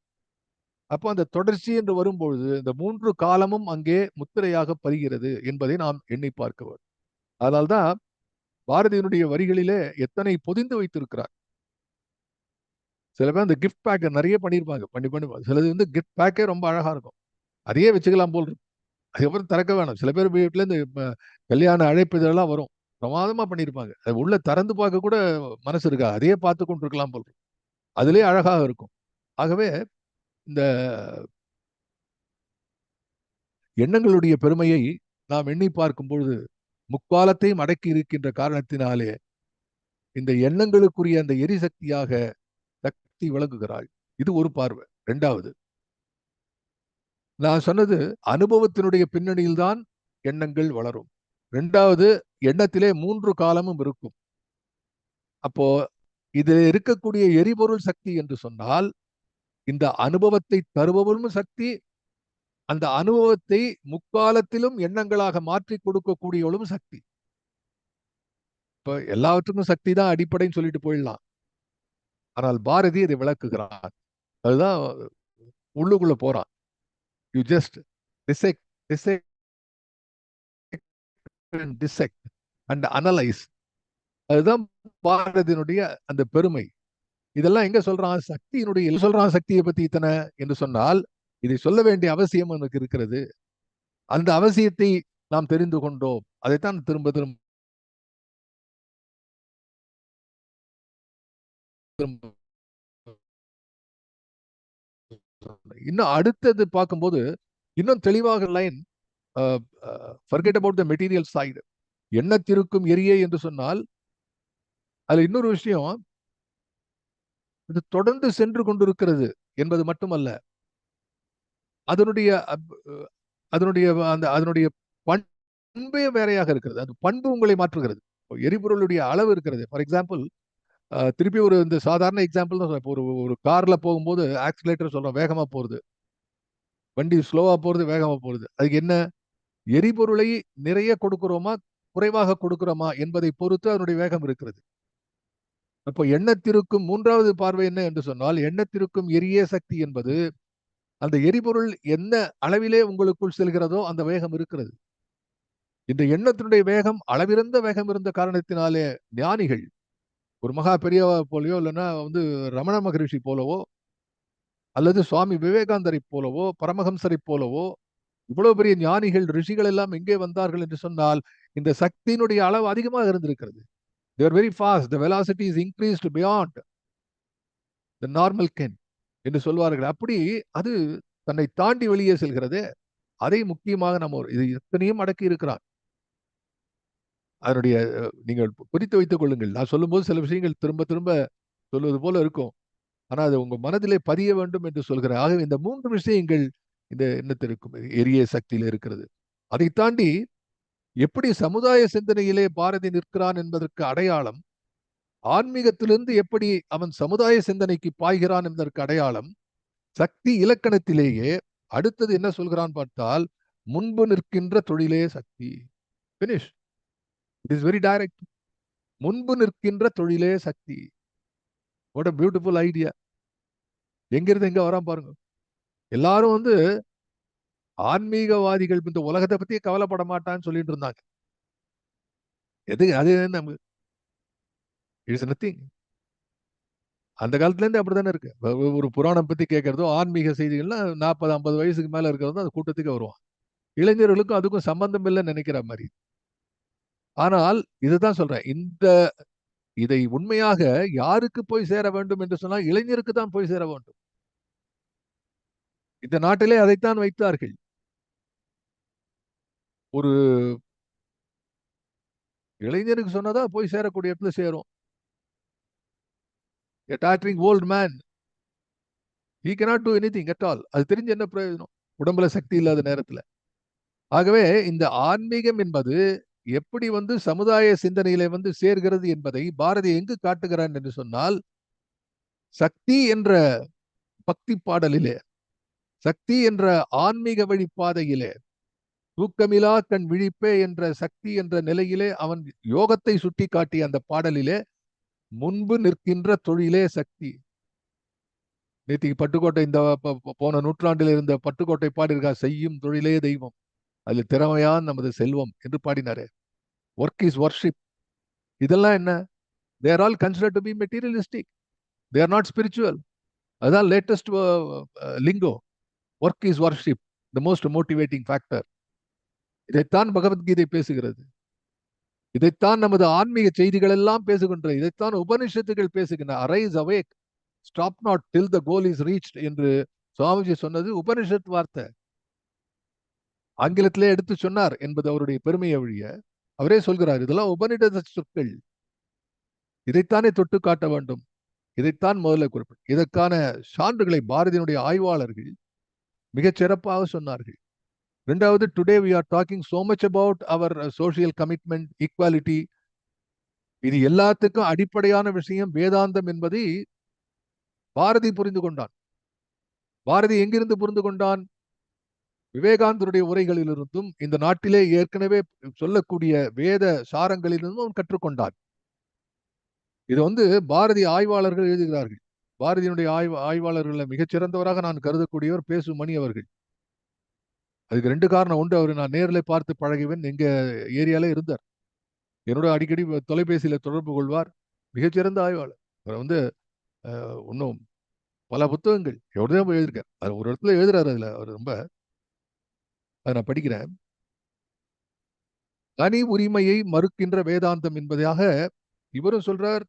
அப்போ அந்த தொடர்ச்சி என்று வரும்பொழுது இந்த 3 காலமும் அங்கே முத்திரையாக பரிகிறது என்பதை நாம் எண்ணி பார்க்க வேண்டும். அதனால்தான் பாரதியினுடைய வரிகளிலே எத்தனை பொதிந்து வைத்திருக்கிறார். சில பேர் அந்த கிஃப்ட் பேக் நிறைய பண்ணியிருப்பாங்க, பண்ணி சிலது கிஃப்ட் பேக்கே ரொம்ப அழகா இருக்கும், அதையே வச்சுக்கலாம் போல் இருக்கும், அதுக்கப்புறம் திறக்க வேணும். சில பேர் வீட்டுல இந்த கல்யாண அழைப்பு இதெல்லாம் வரும், பிரமாதமா பண்ணியிருப்பாங்க, அது உள்ள திறந்து பார்க்க கூட மனசு இருக்கா, அதையே பார்த்து கொண்டு இருக்கலாம் போல் இருக்கும், அதுலயே அழகாக இருக்கும். ஆகவே இந்த எண்ணங்களுடைய பெருமையை நாம் எண்ணி பார்க்கும் பொழுது முக்காலத்தையும் அடக்கி இருக்கின்ற காரணத்தினாலே இந்த எண்ணங்களுக்குரிய அந்த எரிசக்தியாக சக்தி விளங்குகிறாள். இது ஒரு பார்வை. இரண்டாவது, நான் சொன்னது அனுபவத்தினுடைய பின்னணியில் தான் எண்ணங்கள் வளரும். இரண்டாவது, எண்ணத்திலே 3 காலமும் இருக்கும். அப்போ இதில் இருக்கக்கூடிய எரிபொருள் சக்தி என்று சொன்னால் இந்த அனுபவத்தை தருபவரும் சக்தி, அந்த அனுபவத்தை முக்காலத்திலும் எண்ணங்களாக மாற்றி கொடுக்கக்கூடியவளும் சக்தி. இப்ப எல்லாவற்றுக்கும் சக்தி தான் அடிப்படைன்னு சொல்லிட்டு போயிடலாம். ஆனால் பாரதி இதை விளக்குகிறான். அதுதான் உள்ளுக்குள்ள போறான். You just dissect dissect dissect and analyse. அதுதான் பாரதியினுடைய அந்த பெருமை. இதெல்லாம் எங்க சொல்றான்? சக்தியினுடைய சொல்றான் சக்தியை பத்தி இத்தனை என்று சொன்னால் இதை சொல்ல வேண்டிய அவசியம் நமக்கு இருக்கிறது. அந்த அவசியத்தை நாம் தெரிந்து கொண்டோம். அதைத்தான் திரும்ப திரும்ப இன்னும் அடுத்தது பார்க்கும்போது இன்னும் தெளிவாக line, forget about the material side. எண்ணத்திற்கும் எரியே என்று சொன்னால் அதுல இன்னொரு விஷயம், இது தொடர்ந்து சென்று கொண்டிருக்கிறது என்பது மட்டுமல்ல, அதனுடைய அதனுடைய அந்த அதனுடைய பண்பே வேறையாக இருக்கிறது. அது பண்பு உங்களை மாற்றுகிறது. எரிபொருளுடைய அளவு இருக்கிறது. ஃபார் எக்ஸாம்பிள், திருப்பி ஒரு இந்த சாதாரண எக்ஸாம்பிள் தான். இப்போ ஒரு கார்ல போகும்போது ஆக்சிலேட்டர் சொல்றோம், வேகமா போறது, வண்டி ஸ்லோவா போறது, வேகமா போறது. அதுக்கு என்ன? எரிபொருளை நிறைய கொடுக்கிறோமா குறைவாக கொடுக்கிறோமா என்பதை பொறுத்து அதனுடைய வேகம் இருக்கிறது. அப்போ எண்ணத்திற்கும் மூன்றாவது பார்வை என்ன என்று சொன்னால், எண்ணத்திற்கும் எரிய சக்தி என்பது அந்த எரிபொருள் என்ன அளவிலே உங்களுக்குள் செல்கிறதோ அந்த வேகம் இருக்கிறது. இந்த எண்ணத்தினுடைய வேகம் அளவிறந்த வேகம் இருந்த காரணத்தினாலே ஞானிகள் ஒரு மகா பெரியவா போலவோ இல்லைன்னா ரமண மகரிஷி போலவோ அல்லது சுவாமி விவேகானந்தரை போலவோ பரமஹம்சரை போலவோ இவ்வளவு பெரிய ஞானிகள் ரிஷிகள் எல்லாம் எங்கே வந்தார்கள் என்று சொன்னால் இந்த சக்தியினுடைய அளவு அதிகமாக இருந்திருக்கிறது. They are very fast. The velocity is increased beyond the normal ken என்று சொல்வார்கள். அப்படி அது தன்னை தாண்டி வெளியே செல்கிறது. அதை முக்கியமாக நம்ம இது எத்தனையும் அடக்கி இருக்கிறான். அதனுடைய நீங்கள் குறித்து வைத்துக் கொள்ளுங்கள். நான் சொல்லும்போது சில விஷயங்கள் திரும்ப திரும்ப சொல்வது போல இருக்கும். ஆனால் அது உங்க மனதிலே பதிய வேண்டும் என்று சொல்கிறேன். ஆகவே இந்த 3 விஷயங்கள் இந்த எண்ணத்திற்கும் எரிய சக்தியில் இருக்கிறது. அதை தாண்டி எப்படி சமுதாய சிந்தனையிலே பாரதி நிற்கிறான் என்பதற்கு அடையாளம், ஆன்மீகத்திலிருந்து எப்படி அவன் சமுதாய சிந்தனைக்கு பாய்கிறான் என்பதற்கு அடையாளம், சக்தி இலக்கணத்திலேயே அடுத்தது என்ன சொல்கிறான் பார்த்தால், முன்பு நிற்கின்ற தொழிலே சக்தி. Finish. It is very direct. முன்பு நிற்கின்ற தொழிலே சக்தி. What a beautiful idea. எங்கிருந்து எங்க வரான் பாருங்க. எல்லாரும் ஆன்மீகவாதிகள் இந்த உலகத்தை பத்தி கவலைப்பட மாட்டான்னு சொல்லிட்டு இருந்தாங்க. எது அது நம்ம இட்ஸ் நத்திங். அந்த காலத்துல இருந்து அப்படித்தானே இருக்கு. ஒரு புராணம் பத்தி கேட்கறதோ ஆன்மீக செய்திகள்லாம் 40-50 வயசுக்கு மேல இருக்கிறதோ அந்த கூட்டத்துக்கு வருவான். இளைஞர்களுக்கும் அதுக்கும் சம்பந்தம் இல்லைன்னு நினைக்கிற மாதிரி. ஆனால் இதுதான் சொல்றேன், இதை உண்மையாக யாருக்கு போய் சேர வேண்டும் என்று சொன்னால் இளைஞருக்கு தான் போய் சேர வேண்டும். இந்த நாட்டிலே அதைத்தான் வைத்தார்கள். ஒரு இளைஞருக்கு சொன்னதா போய் சேரக்கூடிய இடத்துல சேரும். A tottering old man, he cannot do anything at all. அது தெரிஞ்சு என்ன பிரயோஜனம் உடம்புல சக்தி இல்லாத நேரத்துல. ஆகவே இந்த ஆன்மீகம் என்பது எப்படி சமுதாய சிந்தனையிலே சேர்கிறது என்பதை பாரதி எங்கு காட்டுகிறான் என்று சொன்னால், சக்தி என்ற பக்தி பாடலிலே, சக்தி என்ற ஆன்மீக வழிப்பாதையிலே, தூக்கமிலா கண் விழிப்பே என்ற சக்தி என்ற நிலையிலே அவன் யோகத்தை சுட்டி காட்டிய அந்த பாடலிலே முன்பு நிற்கின்ற தொழிலே சக்தி. நேத்திக்கு பட்டுக்கோட்டை இந்த போன நூற்றாண்டில் இருந்த பட்டுக்கோட்டை பாடியிருக்கா, செய்யும் தொழிலே தெய்வம், அது திறமையான் நமது செல்வம் என்று பாடினாரே. Work is worship. இதெல்லாம் என்ன? they are all considered to be materialistic. They are not spiritual. அதுதான் latest lingo. Work is worship, the most motivating factor. இதைத்தான் பகவத்கீதை பேசுகிறது. இதைத்தான் நமது ஆன்மீக செய்திகள் எல்லாம் பேசுகின்றன. இதைத்தான் உபனிஷத்துகள் பேசுகின்றன. Arise awake, stop not till the goal is reached என்று சுவாமிஜி சொன்னது உபனிஷத் வார்த்தை. ஆங்கிலத்திலே எடுத்து சொன்னார் என்பது அவருடைய பெருமையை ஒழிய, அவரே சொல்கிறார், இதெல்லாம் உபநிடத சொற்கள், இதைத்தானே தொட்டு காட்ட வேண்டும், இதைத்தான் முதல்ல குறிப்பிடும். இதற்கான சான்றுகளை பாரதியினுடைய ஆய்வாளர்கள் மிகச் சிறப்பாக சொன்னார்கள். இரண்டாவது, today we are talking so much about our social commitment, equality. இது எல்லாத்துக்கும் அடிப்படையான விஷயம் வேதாந்தம் என்பதை பாரதி புரிந்து கொண்டான். பாரதி எங்கிருந்து புரிந்து கொண்டான்? விவேகானந்தருடைய உரைகளிலிருந்தும் இந்த நாட்டிலே ஏற்கனவே சொல்லக்கூடிய வேத சாரங்களிலிருந்தும் அவன் கற்றுக்கொண்டான். இது பாரதி ஆய்வாளர்கள் எழுதுகிறார்கள். பாரதியினுடைய ஆய்வாளர்கள் மிகச்சிறந்தவராக நான் கருதக்கூடியவர் பேசு மணி அவர்கள். அதுக்கு ரெண்டு காரணம் உண்டு. அவர் நான் நேரில் பார்த்து பழகியவன், எங்க ஏரியால இருந்தார், என்னோட அடிக்கடி தொலைபேசியில தொடர்பு கொள்வார். மிகச்சிறந்த ஆய்வாளர். அவர் இன்னும் பல புத்தகங்கள் எவ்வளவு எழுதியிருக்கார். அது ஒரு இடத்துல எழுதுறாரு, அதுல அவர் ரொம்ப, அதை நான் படிக்கிறேன். தனி உரிமையை மறுக்கின்ற வேதாந்தம் என்பதாக இவரும் சொல்றார்.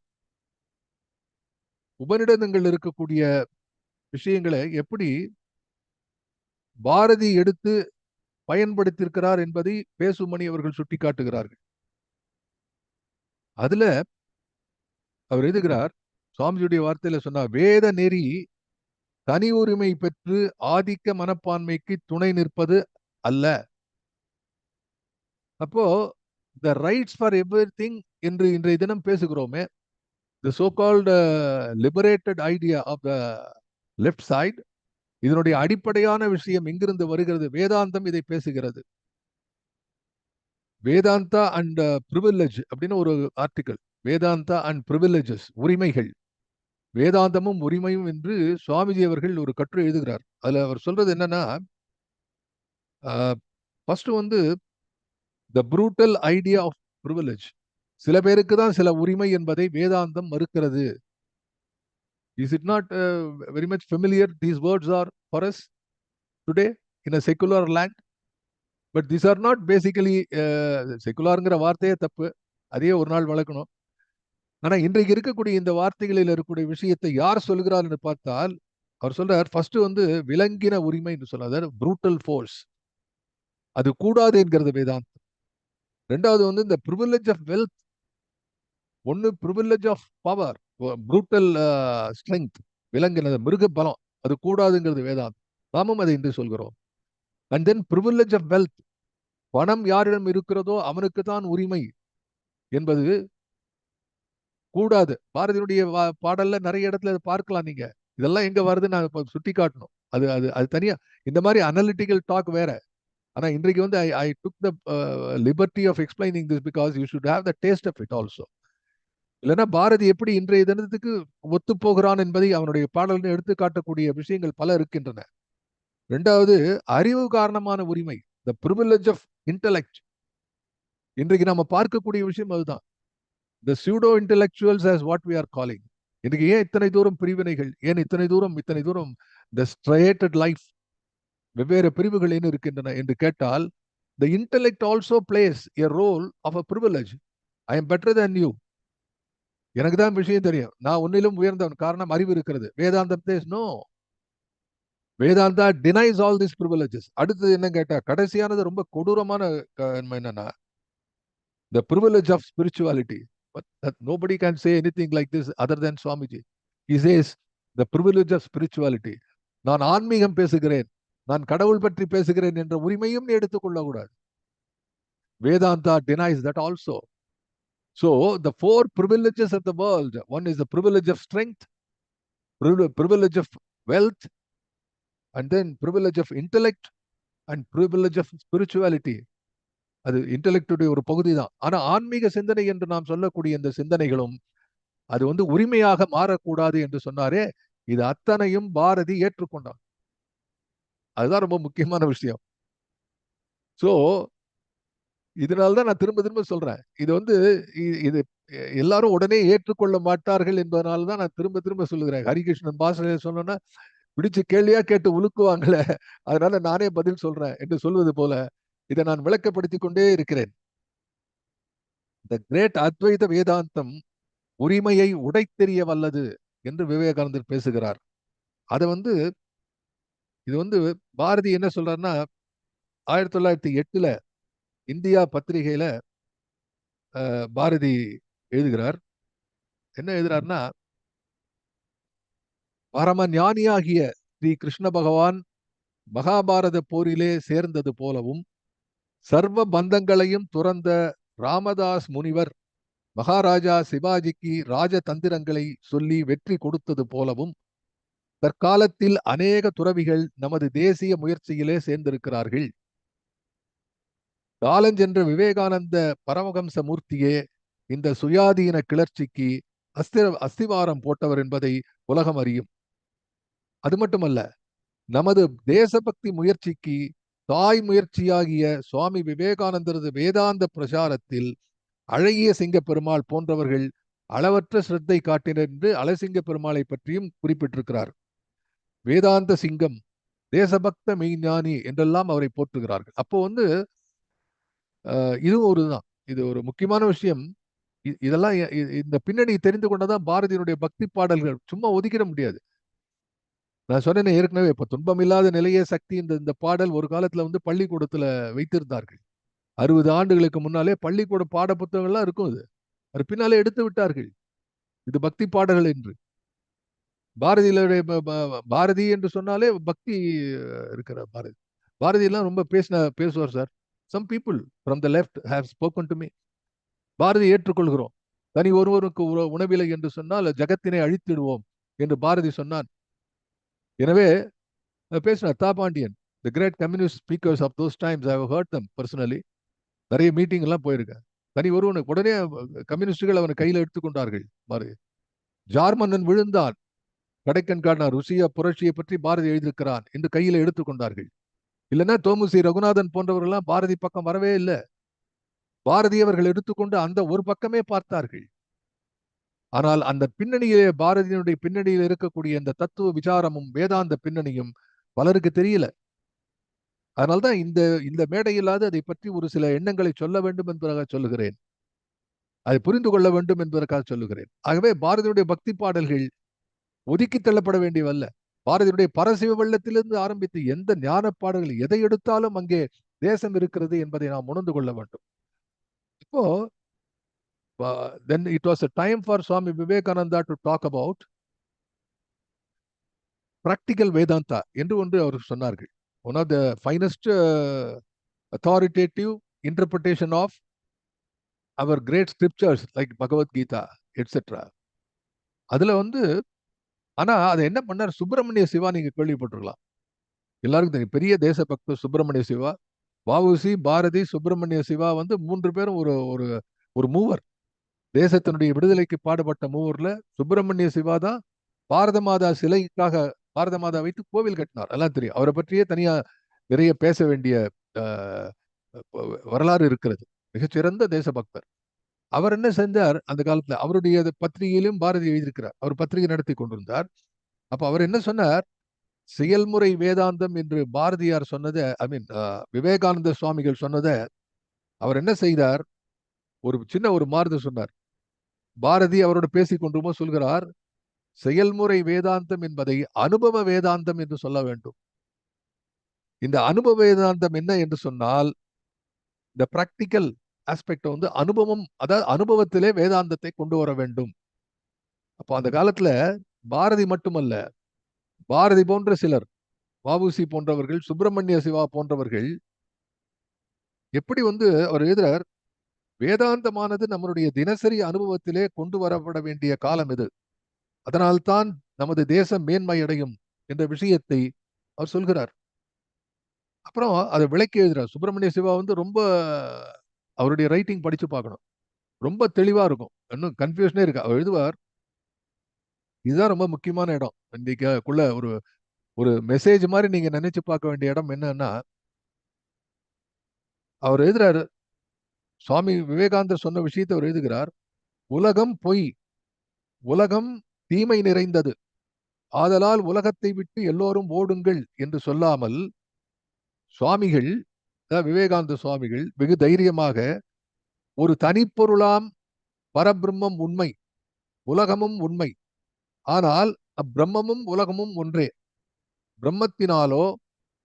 உபநிடதங்கள் இருக்கக்கூடிய விஷயங்களை எப்படி பாரதி எடுத்து பயன்படுத்தியிருக்கிறார் என்பதை பேசுமணி அவர்கள் சுட்டிக்காட்டுகிறார்கள். அதுல அவர் எழுதுகிறார், சுவாமிஜியுடைய வார்த்தையில சொன்னார், வேத நெறி தனி உரிமை பெற்று ஆதிக்க மனப்பான்மைக்கு துணை நிற்பது அல்ல. அப்போ the rights for everything என்று இன்றைய தினம் பேசுகிறோமே, the so called liberated idea of the left side, இதனுடைய அடிப்படையான விஷயம் எங்கிருந்து வருகிறது? வேதாந்தம் இதை பேசுகிறது. வேதாந்தா அண்ட் பிரிவிலேஜ் அப்படின்னு ஒரு ஆர்டிக்கல், வேதாந்தா அண்ட் பிரிவிலேஜஸ், உரிமைகள், வேதாந்தமும் உரிமையும் என்று சுவாமிஜி அவர்கள் ஒரு கட்டுரை எழுதுகிறார். அதுல அவர் சொல்றது என்னன்னா, first the brutal idea of privilege. சில பேருக்கு தான் சில உரிமை என்பதை வேதாந்தம் மறுக்கிறது. Is it not very much familiar? These words are for us today in a secular land. But these are not basically, செக்குலாருங்கிற வார்த்தையே தப்பு, அதையே ஒரு நாள் வளர்க்கணும். ஆனா இன்றைக்கு இருக்கக்கூடிய இந்த வார்த்தைகளில் இருக்கக்கூடிய விஷயத்தை யார் சொல்கிறார் என்று பார்த்தால், அவர் சொல்றார், ஃபர்ஸ்ட் விலங்கின உரிமை என்று சொல்றார், ப்ரூட்டல் ஃபோர்ஸ், அது கூடாது என்கிறது வேதாந்தம். ரெண்டாவது இந்த ப்ரிவிலேஜ் ஆஃப் வெல்த், ஒன்னு privilege of power, brutal strength, விலங்கின மிருக பலம், அது கூடாதுங்கிறது வேதாந்தம். நாமும் அதை இன்று சொல்கிறோம். And then privilege of wealth, பணம் யாரிடம் இருக்கிறதோ அவனுக்கு தான் உரிமை என்பது கூடாது. பாரதியுடைய பாடல்ல நிறைய இடத்துல பார்க்கலாம் நீங்க. இதெல்லாம் எங்க வருது நான் சுட்டி காட்டணும். அது அது அது தனியா. இந்த மாதிரி அனலிட்டிக்கல் டாக் வேற. ஆனா இன்றைக்கு I took the liberty of explaining this because you should have the taste of it also. இல்லைன்னா பாரதி எப்படி இன்றைய தினத்துக்கு ஒத்து போகிறான் என்பதை அவனுடைய பாடல்கள் எடுத்து காட்டக்கூடிய விஷயங்கள் பல இருக்கின்றன. ரெண்டாவது, அறிவு காரணமான உரிமை, த பிரிவிலேஜ் ஆஃப் இன்டலெக்ட். இன்றைக்கு நம்ம பார்க்கக்கூடிய விஷயம் அதுதான். The pseudo intellectuals as what we are calling. இன்னைக்கு ஏன் இத்தனை தூரம் பிரிவினைகள், ஏன் இத்தனை தூரம் the striated life, வெவ்வேறு பிரிவுகள் ஏன் இருக்கின்றன என்று கேட்டால், the intellect also plays a role of a privilege. I am better than you. எனக்கு தான் விஷயம் தெரியும், நான் உன்னிலும் உயர்ந்தவன், காரணம் அறிவு இருக்கிறது. வேதாந்தம் says no. Vedanta denies all these privileges. அடுத்தது என்ன கேட்டா, கடைசியானது ரொம்ப கொடூரமான என்னன்னா, the privilege of spirituality. But that nobody can say anything like this other than Swamiji. He says the privilege of spirituality. நான் ஆன்மீகம் பேசுகிறேன், நான் கடவுள் பற்றி பேசுகிறேன் என்ற உரிமையும் எடுத்துக்கொள்ள கூடாது. Vedanta denies that also. So the four privileges of the world, one is the privilege of strength, privilege of wealth, and then privilege of intellect and privilege of spirituality. அது இன்டெலெக்டுடைய ஒரு பகுதி தான். ஆனா ஆன்மீக சிந்தனை என்று நாம் சொல்லக்கூடிய இந்த சிந்தனைகளும் அது உரிமையாக மாறக்கூடாது என்று சொன்னாரே, இது அத்தனையும் பாரதி ஏற்றுக்கொண்டார். அதுதான் ரொம்ப முக்கியமான விஷயம். சோ இதனால்தான் நான் திரும்ப திரும்ப சொல்றேன், இது எல்லாரும் உடனே ஏற்றுக்கொள்ள மாட்டார்கள் என்பதனால்தான் நான் திரும்ப திரும்ப சொல்லுகிறேன். ஹரிகிருஷ்ணன் பாஷையில சொன்னா பிடிச்சு கேள்வியா கேட்டு உலுக்குவாங்களே, அதனால நானே பதில் சொல்றேன் என்று சொல்வது போல இதை நான் விளக்கப்படுத்தி கொண்டே இருக்கிறேன். இந்த கிரேட் அத்வைத வேதாந்தம் உரிமையை உடைத்தெறிய வல்லது என்று விவேகானந்தர் பேசுகிறார். அதை இது பாரதி என்ன சொல்றாருன்னா, 1908 இந்தியா பத்திரிகையில பாரதி எழுதுகிறார். என்ன எழுதுறாருன்னா, பரம ஞானியாகிய ஸ்ரீ கிருஷ்ண பகவான் மகாபாரத போரிலே சேர்ந்தது போலவும், சர்வ பந்தங்களையும் துறந்த ராமதாஸ் முனிவர் மகாராஜா சிவாஜிக்கு ராஜதந்திரங்களை சொல்லி வெற்றி கொடுத்தது போலவும், தற்காலத்தில் அநேக துறவிகள் நமது தேசிய முயற்சியிலே சேர்ந்திருக்கிறார்கள். காலஞ்சென்ற விவேகானந்த பரமஹம்ச மூர்த்தியே இந்த சுயாதீன கிளர்ச்சிக்கு அஸ்திவாரம் போட்டவர் என்பதை உலகம் அறியும். அது மட்டுமல்ல, நமது தேசபக்தி முயற்சிக்கு தாய் முயற்சியாகிய சுவாமி விவேகானந்தரது வேதாந்த பிரசாரத்தில் அழகிய சிங்க பெருமாள் போன்றவர்கள் அளவற்ற சிரத்தை காட்டினர் என்று அழசிங்க பெருமாளை பற்றியும் குறிப்பிட்டிருக்கிறார். வேதாந்த சிங்கம், தேசபக்த மெய்ஞானி என்றெல்லாம் அவரை போற்றுகிறார்கள். அப்போ இதுவும் ஒருதான், இது ஒரு முக்கியமான விஷயம். இதெல்லாம் இந்த பின்னணி தெரிந்து கொண்டதான் பாரதியினுடைய பக்தி பாடல்கள் சும்மா ஒதுக்கிட முடியாது. நான் சொன்னேன் ஏற்கனவே, இப்ப துன்பமில்லாத நிலையே சக்தி இந்த பாடல் ஒரு காலத்துல பள்ளிக்கூடத்துல வைத்திருந்தார்கள். 60 ஆண்டுகளுக்கு முன்னாலே பள்ளிக்கூட பாட புத்தகங்கள்லாம் இருக்கும். அது பின்னாலே எடுத்து விட்டார்கள். இது பக்தி பாடல்கள் என்று. பாரதியினுடைய பாரதி என்று சொன்னாலே பக்தி இருக்கிற பாரதி. பாரதி எல்லாம் ரொம்ப பேசுவார் sir. Some people from the left have spoken to me. Bharathi ஏற்றுக்கொள்கிறோம். தனி ஒருவருக்கு உணவில்லை என்று சொன்னால் ஜகத்தினை அழித்திடுவோம் என்று பாரதி சொன்னான். எனவே பேசினார் Thapandian, the great communist speakers of those times. I have heard them personally. நிறைய மீட்டிங் எல்லாம் போயிருக்கேன். தனி ஒருவனுக்கு உடனே கம்யூனிஸ்டுகள் அவனை கையில் எடுத்துக்கொண்டார்கள். பாரதி ஜார்மன்னன் விழுந்தான், கடைக்கன் காட்டினார், ருசியா புரட்சியை பற்றி பாரதி எழுதியிருக்கிறான் என்று கையில எடுத்துக்கொண்டார்கள். இல்லைன்னா தோமுசி ரகுநாதன் போன்றவர்கள்லாம் பாரதி பக்கம் வரவே இல்லை. பாரதி அவர்கள் எடுத்துக்கொண்டு அந்த ஒரு பக்கமே பார்த்தார்கள். ஆனால் அந்த பின்னணியிலே, பாரதியினுடைய பின்னணியில் இருக்கக்கூடிய இந்த தத்துவ விசாரமும் வேதாந்த பின்னணியும் பலருக்கு தெரியல. அதனால்தான் இந்த இந்த மேடையில்லாது அதை பற்றி ஒரு சில எண்ணங்களை சொல்ல வேண்டும் என்பதற்காக சொல்லுகிறேன். அதை புரிந்து கொள்ள வேண்டும் என்பதற்காக சொல்லுகிறேன். ஆகவே பாரதியுடைய பக்தி பாடல்கள் ஒதுக்கி தள்ளப்பட வேண்டியவல்ல. பாரதியுடைய பரசிவ வெள்ளத்திலிருந்து ஆரம்பித்து எந்த ஞான பாடல்கள் எதை எடுத்தாலும் அங்கே தேசம் இருக்கிறது என்பதை நாம் உணர்ந்து கொள்ள வேண்டும். இப்போ then it was a time for Swami Vivekananda to talk about practical Vedanta என்று ஒன்று அவர் சொன்னார்கள். One of the finest authoritative interpretation of our great scriptures like Bhagavad Gita etc. அதுல ஆனா அதை என்ன பண்ணார், சுப்பிரமணிய சிவா நீங்க கேள்விப்பட்டிருக்கலாம், எல்லாருக்கும் தெரியும், பெரிய தேசபக்தர் சுப்பிரமணிய சிவா. வஉசி, பாரதி, சுப்பிரமணிய சிவா 3 பேரும் ஒரு ஒரு ஒரு மூவர். தேசத்தினுடைய விடுதலைக்கு பாடுபட்ட மூவர்ல சுப்பிரமணிய சிவா தான் பாரத மாதா சிலைக்காக பாரத மாதா வைத்து கோவில் கட்டினார். எல்லாம் தெரியும். அவரை பற்றியே தனியா நிறைய பேச வேண்டிய வரலாறு இருக்கிறது. மிகச்சிறந்த தேசபக்தர். அவர் என்ன செஞ்சார் அந்த காலத்துல, அவருடைய பத்திரிகையிலும் பாரதி எழுதியிருக்கிறார். அவர் பத்திரிகை நடத்தி கொண்டிருந்தார். அப்ப அவர் என்ன சொன்னார், செயல்முறை வேதாந்தம் என்று பாரதியார் சொன்னதை, விவேகானந்த சுவாமிகள் சொன்னதை அவர் என்ன செய்தார், ஒரு சின்ன ஒரு மாறுதல் சொன்னார். பாரதி அவரோட பேசிக் கொண்டிருக்கும் சொல்கிறார், செயல்முறை வேதாந்தம் என்பதை அனுபவ வேதாந்தம் என்று சொல்ல வேண்டும். இந்த அனுபவ வேதாந்தம் என்ன என்று சொன்னால், இந்த பிராக்டிக்கல் ஆஸ்பெக்ட் அனுபவம், அதாவது அனுபவத்திலே வேதாந்தத்தை கொண்டு வர வேண்டும். அப்போ அந்த காலத்துல பாரதி மட்டுமல்ல, பாரதி போன்ற சிலர், வஉசி போன்றவர்கள், சுப்பிரமணிய சிவா போன்றவர்கள் எப்படி அவர் எழுதுறார், வேதாந்தமானது நம்மளுடைய தினசரி அனுபவத்திலே கொண்டு வரப்பட வேண்டிய காலம் இது. அதனால்தான் நமது தேசம் மேன்மையடையும் என்ற விஷயத்தை அவர் சொல்கிறார். அப்புறம் அதை விளக்கி எழுதுறார். சுப்பிரமணிய சிவா ரொம்ப அவருடைய ரைட்டிங் படிச்சு பார்க்கணும், ரொம்ப தெளிவா இருக்கும், இன்னும் கன்ஃபியூஷனே இருக்கு. அவர் எழுதுவார், இதுதான் ரொம்ப முக்கியமான இடம் இன்னைக்குள்ள ஒரு ஒரு மெசேஜ் மாதிரி நீங்க நினைச்சு பார்க்க வேண்டிய இடம் என்னன்னா, அவர் எழுதுறாரு, சுவாமி விவேகானந்தர் சொன்ன விஷயத்தை அவர் எழுதுகிறார். உலகம் பொய், உலகம் தீமை நிறைந்தது, ஆதலால் உலகத்தை விட்டு எல்லோரும் ஓடுங்கள் என்று சொல்லாமல், சுவாமிகள், விவேகானந்த சுவாமிகள் வெகு தைரியமாக, ஒரு தனிப்பொருளாம் பரபிரம்மம் உண்மை, உலகமும் உண்மை, ஆனால் அப்பிரம்மமும் உலகமும் ஒன்றே. பிரம்மத்தினாலோ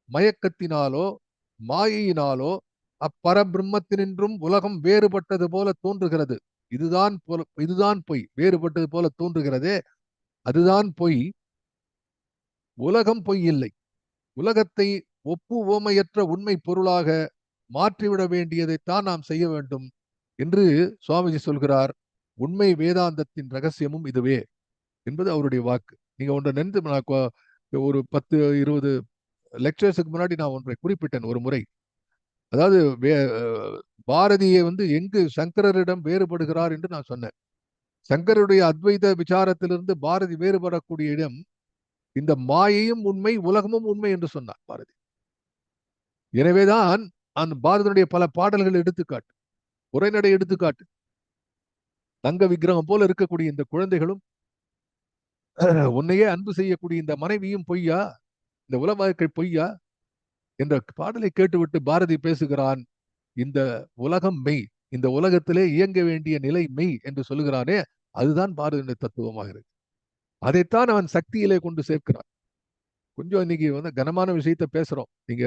மயக்கத்தினாலோ மாயையினாலோ அப்பரபிரம்மத்தினின்றும் உலகம் வேறுபட்டது போல தோன்றுகிறது. இதுதான் பொய். வேறுபட்டது போல தோன்றுகிறதே, அதுதான் பொய். உலகம் பொய் இல்லை. உலகத்தை ஒப்பு ஓமையற்ற உண்மை பொருளாக மாற்றிவிட வேண்டியதைத்தான் நாம் செய்ய வேண்டும் என்று சுவாமிஜி சொல்கிறார். உண்மை வேதாந்தத்தின் ரகசியமும் இதுவே என்பது அவருடைய வாக்கு. நீங்க ஒன்றை நினைத்து, ஒரு 10-20 லெக்சர்ஸுக்கு முன்னாடி நான் ஒன்றை குறிப்பிட்டேன் ஒரு முறை. அதாவது பாரதியை எங்கு சங்கரரிடம் வேறுபடுகிறார் என்று நான் சொன்னேன். சங்கருடைய அத்வைத விசாரத்திலிருந்து பாரதி வேறுபடக்கூடிய இடம் இந்த மாயையும் உண்மை, உலகமும் உண்மை என்று சொன்னார் பாரதி. எனவேதான் அந்த பாரதியுடைய பல பாடல்கள் எடுத்துக்காட்டு, உரைநடை எடுத்துக்காட்டு. தங்க விக்கிரகம் போல இருக்கக்கூடிய இந்த குழந்தைகளும், உன்னையே அன்பு செய்யக்கூடிய இந்த மனைவியும் பொய்யா, இந்த உலக வாழ்க்கை பொய்யா என்ற பாடலை கேட்டுவிட்டு பாரதி பேசுகிறான். இந்த உலகம் மெய், இந்த உலகத்திலே இயங்க வேண்டிய நிலை மெய் என்று சொல்லுகிறானே, அதுதான் பாரதியுடைய தத்துவமாக இருக்கு. அதைத்தான் அவன் சக்தியிலே கொண்டு சேர்க்கிறான். கொஞ்சம் இன்னைக்கு கனமான விஷயத்தை பேசுறோம். நீங்க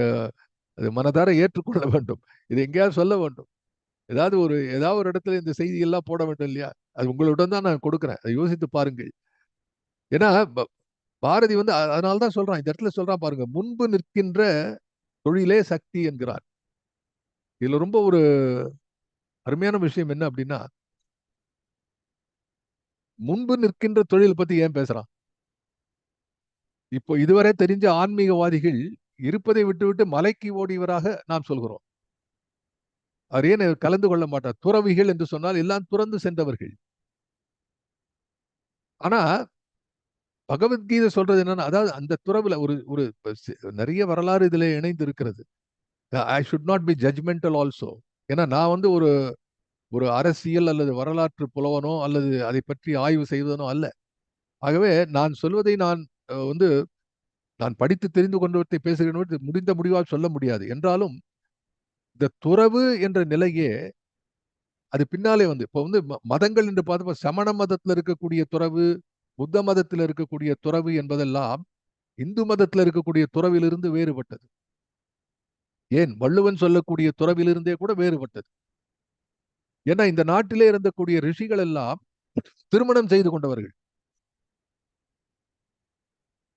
அது மனதார ஏற்றுக்கொள்ள வேண்டும். இது எங்கேயாவது சொல்ல வேண்டும். ஏதாவது ஒரு இடத்துல இந்த செய்தி எல்லாம் போட வேண்டும் இல்லையா? அது உங்களிடம் தான் நான் கொடுக்கிறேன். அதை யோசித்து பாருங்கள். ஏன்னா பாரதி அதனால்தான் சொல்றான், இந்த இடத்துல சொல்றான் பாருங்க, முன்பு நிற்கின்ற தொழிலே சக்தி என்கிறார். இதுல ரொம்ப ஒரு அருமையான விஷயம் என்ன அப்படின்னா, முன்பு நிற்கின்ற தொழில் பத்தி ஏன் பேசுறான்? இப்போ இதுவரை தெரிஞ்ச ஆன்மீகவாதிகள் இருப்பதை விட்டுவிட்டு மலைக்கு ஓடியவராக நாம் சொல்கிறோம். அவர் ஏன் கலந்து கொள்ள மாட்டார்? துறவிகள் என்று சொன்னால் எல்லாம் துறந்து சென்றவர்கள். ஆனா பகவத்கீதை சொல்றது என்னன்னா, அதாவது அந்த துறவுல ஒரு ஒரு நிறைய வரலாறு இதுல இணைந்து இருக்கிறது. I should not be judgemental also. ஏன்னா நான் ஒரு ஒரு அரசியல் அல்லது வரலாற்று புலவனோ அல்லது அதை பற்றி ஆய்வு செய்வதனோ அல்ல. ஆகவே நான் சொல்வதை நான் படித்து தெரிந்து கொண்டவற்றை பேசுகிறேன், முடிந்த முடிவால் சொல்ல முடியாது. என்றாலும் இந்த துறவு என்ற நிலையே அது பின்னாலே இப்போ மதங்கள் என்று பார்த்தப்ப சமண மதத்தில் இருக்கக்கூடிய துறவு, புத்த மதத்தில் இருக்கக்கூடிய துறவு என்பதெல்லாம் இந்து மதத்தில் இருக்கக்கூடிய துறவிலிருந்து வேறுபட்டது. ஏன் வள்ளுவன் சொல்லக்கூடிய துறவிலிருந்தே கூட வேறுபட்டது. ஏன்னா இந்த நாட்டிலே இருந்தக்கூடிய ரிஷிகள் எல்லாம் திருமணம் செய்து கொண்டவர்கள்.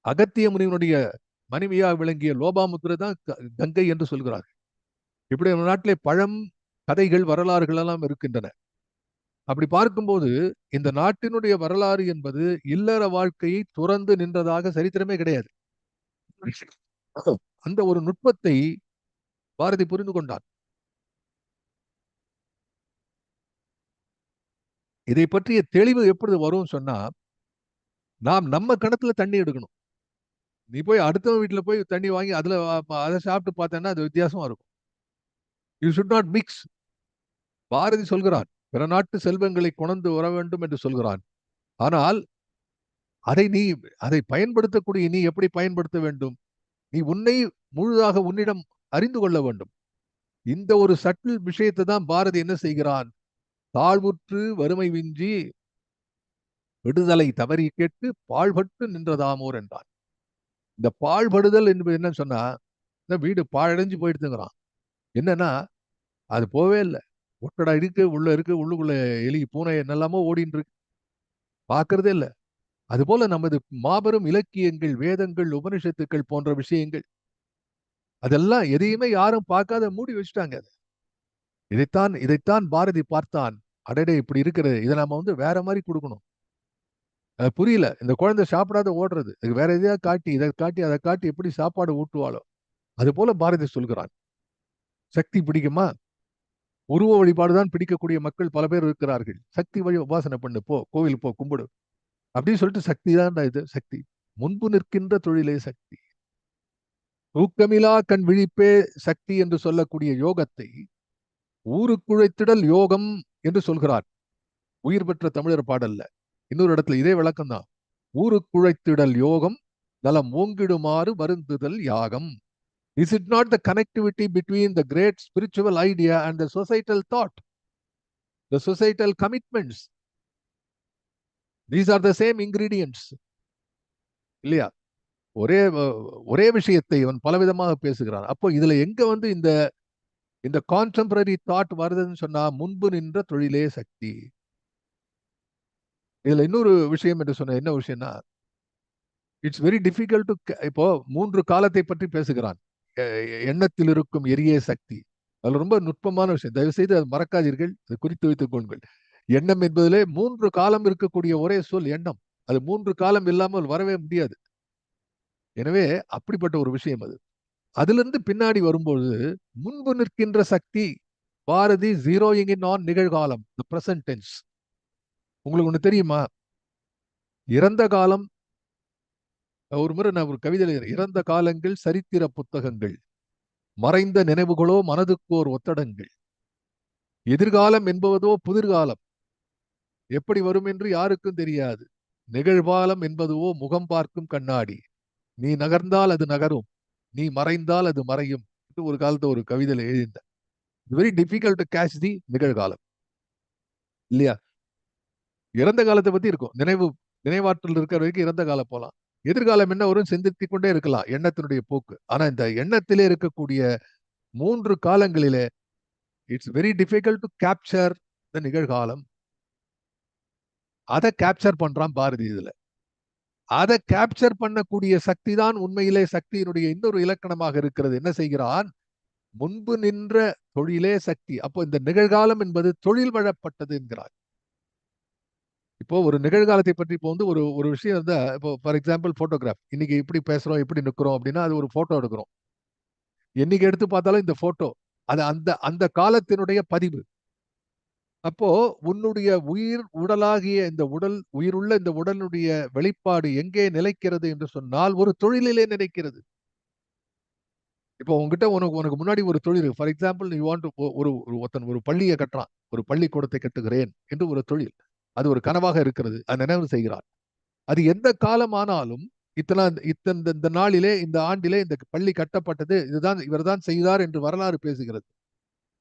அகத்திய முனிவனுடைய மனைவியாக விளங்கிய லோபாமுத்திரை தான் கங்கை என்று சொல்கிறார்கள். இப்படி நம்ம நாட்டிலே பழம் கதைகள் வரலாறுகள் எல்லாம் இருக்கின்றன. அப்படி பார்க்கும்போது இந்த நாட்டினுடைய வரலாறு என்பது இல்லற வாழ்க்கையை துறந்து நின்றதாக சரித்திரமே கிடையாது. அந்த ஒரு நுட்பத்தை பாரதி புரிந்து கொண்டார். இதை பற்றிய தெளிவு எப்படி வரும் சொன்னா, நாம் நம்ம கிணத்துல தண்ணி எடுக்கணும். நீ போய் அடுத்த வீட்டுல போய் தண்ணி வாங்கி அதை சாப்பிட்டு பார்த்தேன்னா அது வித்தியாசமா இருக்கும். You should not mix. Bharathi சொல்கிறான், பிற நாட்டு செல்வங்களை கொணர்ந்து வர வேண்டும் என்று சொல்கிறான். ஆனால் அதை பயன்படுத்தக்கூடிய நீ எப்படி பயன்படுத்த வேண்டும்? நீ உன்னை முழுதாக உன்னிடம் அறிந்து கொள்ள வேண்டும். இந்த ஒரு சட்டில் விஷயத்தை தான் பாரதி என்ன செய்கிறான்? தாழ்வுற்று வறுமை விஞ்சி விடுதலை தவறி கேட்டு பாழ்பட்டு நின்றதாமோர் என்றான். இந்த பாழ்படுதல் என்பது என்னன்னு சொன்னா, இந்த வீடு பாழடைஞ்சு போயிடுதுங்கிறான். என்னன்னா அது போவே இல்லை. ஒட்டடா இருக்கு, உள்ள இருக்கு, உள்ளுக்குள்ள எலி பூனை என்னெல்லாமோ ஓடின்னு இருக்கு, பார்க்கறதே இல்லை. அதுபோல நமது மாபெரும் இலக்கியங்கள், வேதங்கள், உபனிஷத்துக்கள் போன்ற விஷயங்கள் அதெல்லாம் எதையுமே யாரும் பார்க்காத மூடி வச்சுட்டாங்க. இதைத்தான் பாரதி பார்த்தான். அடடே இப்படி இருக்கிறது, இதை நம்ம வேற மாதிரி கொடுக்கணும். புரியல, இந்த குழந்தை சாப்பிடாத ஓடுறது, வேற எதையா காட்டி இதை காட்டி அதை காட்டி எப்படி சாப்பாடு ஊட்டுவாளோ அது போல பாரதி சொல்கிறான். சக்தி பிடிக்குமா? உருவ வழிபாடுதான் பிடிக்கக்கூடிய மக்கள் பல பேர் இருக்கிறார்கள். சக்தி வழி உபாசனை பண்ணு, போ கோவில் போ, கும்பிடு அப்படின்னு சொல்லிட்டு சக்தி தான் இது சக்தி. முன்பு நிற்கின்ற தொழிலே சக்தி. தூக்கமிலா கண் விழிப்பே சக்தி என்று சொல்லக்கூடிய யோகத்தை ஊருக்குழைத்திடல் யோகம் என்று சொல்கிறார் உயிர் பெற்ற தமிழர் பாடல்ல. இன்னொரு இடத்துல இதே விளக்கம் தான். ஊருக்குழைத்திடல் யோகம் நலம் ஓங்கிடுமாறு வருந்துதல் யாகம். Is it not the connectivity between the great spiritual idea and the societal thought, the societal commitments? These are the same ingredients. இல்லையா? ஒரே ஒரே விஷயத்தை அவன் பலவிதமாக பேசுகிறான். அப்போ இதுல எங்க வந்து இந்த இந்த கான்டெம்பரரி தாட் வருதுன்னு சொன்னா, முன்பு நின்ற தொழிலே சக்தி. இதுல இன்னொரு விஷயம் என்று சொன்ன என்ன விஷயம்னா, இட்ஸ் வெரி டிஃபிகல்ட் டு, இப்போ 3 காலத்தை பற்றி பேசுகிறான். எண்ணத்தில் இருக்கும் எரியே சக்தி. அது ரொம்ப நுட்பமான விஷயம். தயவு செய்து அதை மறக்காதீர்கள், அதை குறித்து வைத்துக் கொள்ளுங்கள். எண்ணம் என்பதிலே 3 காலம் இருக்கக்கூடிய ஒரே சொல் எண்ணம். அது 3 காலம் இல்லாமல் வரவே முடியாது. எனவே அப்படிப்பட்ட ஒரு விஷயம் அது. அதிலிருந்து பின்னாடி வரும்பொழுது முன்பு நிற்கின்ற சக்தி, பாரதி ஜீரோயிங் இன் ஆன் நிகழ்காலம், தி பிரசன்ட் டென்ஸ். உங்களுக்கு ஒண்ணு தெரியுமா? இறந்த காலம், ஒரு முறை நான் ஒரு கவிதை எழுதுறேன். இறந்த காலங்கள் சரித்திர புத்தகங்கள், மறைந்த நினைவுகளோ மனதுக்கோர் ஒத்தடங்கள், எதிர்காலம் என்பதோ புதிர்காலம், எப்படி வரும் என்று யாருக்கும் தெரியாது, நிகழ்காலம் என்பதுவோ முகம் பார்க்கும் கண்ணாடி, நீ நகர்ந்தால் அது நகரும், நீ மறைந்தால் அது மறையும். ஒரு காலத்தை ஒரு கவிதையில எழுதியிருந்தேன். வெரி டிஃபிகல்ட் டு கேட்ச் தி நிகழ்காலம், இல்லையா? இறந்த காலத்தை பத்தி இருக்கும், நினைவாற்றல் இருக்கிற வரைக்கும் இறந்த காலம் போலாம். எதிர்காலம் என்ன வரும் சிந்தித்துக் கொண்டே இருக்கலாம், எண்ணத்தினுடைய போக்கு. ஆனா இந்த எண்ணத்திலே இருக்கக்கூடிய 3 காலங்களிலே it's very difficult to capture the நிகழ்காலம். அதை கேப்சர் பண்றான் பாரதி இதுல. அதை கேப்சர் பண்ணக்கூடிய சக்தி தான் உண்மையிலே சக்தியினுடைய இன்னொரு இலக்கணமாக இருக்கிறது. என்ன செய்கிறான்? முன்பு நின்ற தொழிலே சக்தி. அப்போ இந்த நிகழ்காலம் என்பது தொழில் வழப்பட்டது என்கிறார். இப்போ ஒரு நிகழ்காலத்தை பற்றி இப்போ வந்து ஒரு ஒரு விஷயம் இருந்தா, இப்போ ஃபார் எக்ஸாம்பிள் போட்டோகிராஃப், இன்னைக்கு இப்படி பேசுறோம் இப்படி நிற்கிறோம் அப்படின்னா அது ஒரு போட்டோ எடுக்கிறோம். என்னைக்கு எடுத்து பார்த்தாலும் இந்த போட்டோ, அது அந்த அந்த காலத்தினுடைய பதிவு. அப்போ உன்னுடைய உயிர் உடலாகிய இந்த உடல், உயிருள்ள இந்த உடலுடைய வெளிப்பாடு எங்கே நிலைக்கிறது என்று சொன்னால் ஒரு தொழிலிலே நிலைக்கிறது. இப்போ உங்ககிட்ட உனக்கு உனக்கு முன்னாடி ஒரு தொழில், ஃபார் எக்ஸாம்பிள் யூ வாண்ட் ஒரு ஒருத்தன் ஒரு பள்ளியை கட்டுறான், ஒரு பள்ளிக்கூடத்தை கட்டுகிறேன் என்று ஒரு தொழில். அது ஒரு கனவாக இருக்கிறது, அது நினைவு செய்கிறான். அது எந்த காலமானாலும் இந்த நாளிலே இந்த ஆண்டிலே இந்த பள்ளி கட்டப்பட்டது, இதுதான் இவர்தான் செய்தார் என்று வரலாறு பேசுகிறது.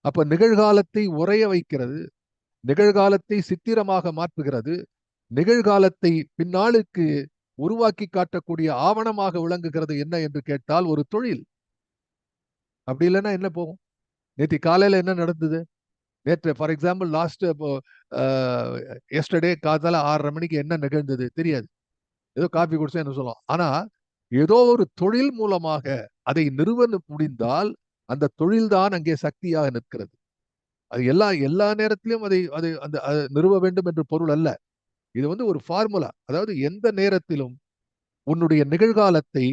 அப்ப நிகழ்காலத்தை உறைய வைக்கிறது, நிகழ்காலத்தை சித்திரமாக மாற்றுகிறது, நிகழ்காலத்தை பின்னாளுக்கு உருவாக்கி காட்டக்கூடிய ஆவணமாக விளங்குகிறது. என்ன என்று கேட்டால் ஒரு தொழில். அப்படி இல்லைன்னா என்ன போகும்? நேற்று காலையில என்ன நடந்தது? நேற்று ஃபார் எக்ஸாம்பிள் லாஸ்ட் எஸ்டர்டே காத்தால 6:30 மணிக்கு என்ன நிகழ்ந்தது தெரியாது. ஏதோ காபி குடிச்சா என்ன சொல்லலாம். ஆனா ஏதோ ஒரு தொழில் மூலமாக அதை நிறுவ முடிந்தால் அந்த தொழில்தான் அங்கே சக்தியாக நிற்கிறது. அது எல்லா நேரத்திலும் அதை அதை அந்த நிறுவ வேண்டும் என்று பொருள் அல்ல. இது வந்து ஒரு ஃபார்முலா. அதாவது எந்த நேரத்திலும் உன்னுடைய நிகழ்காலத்தை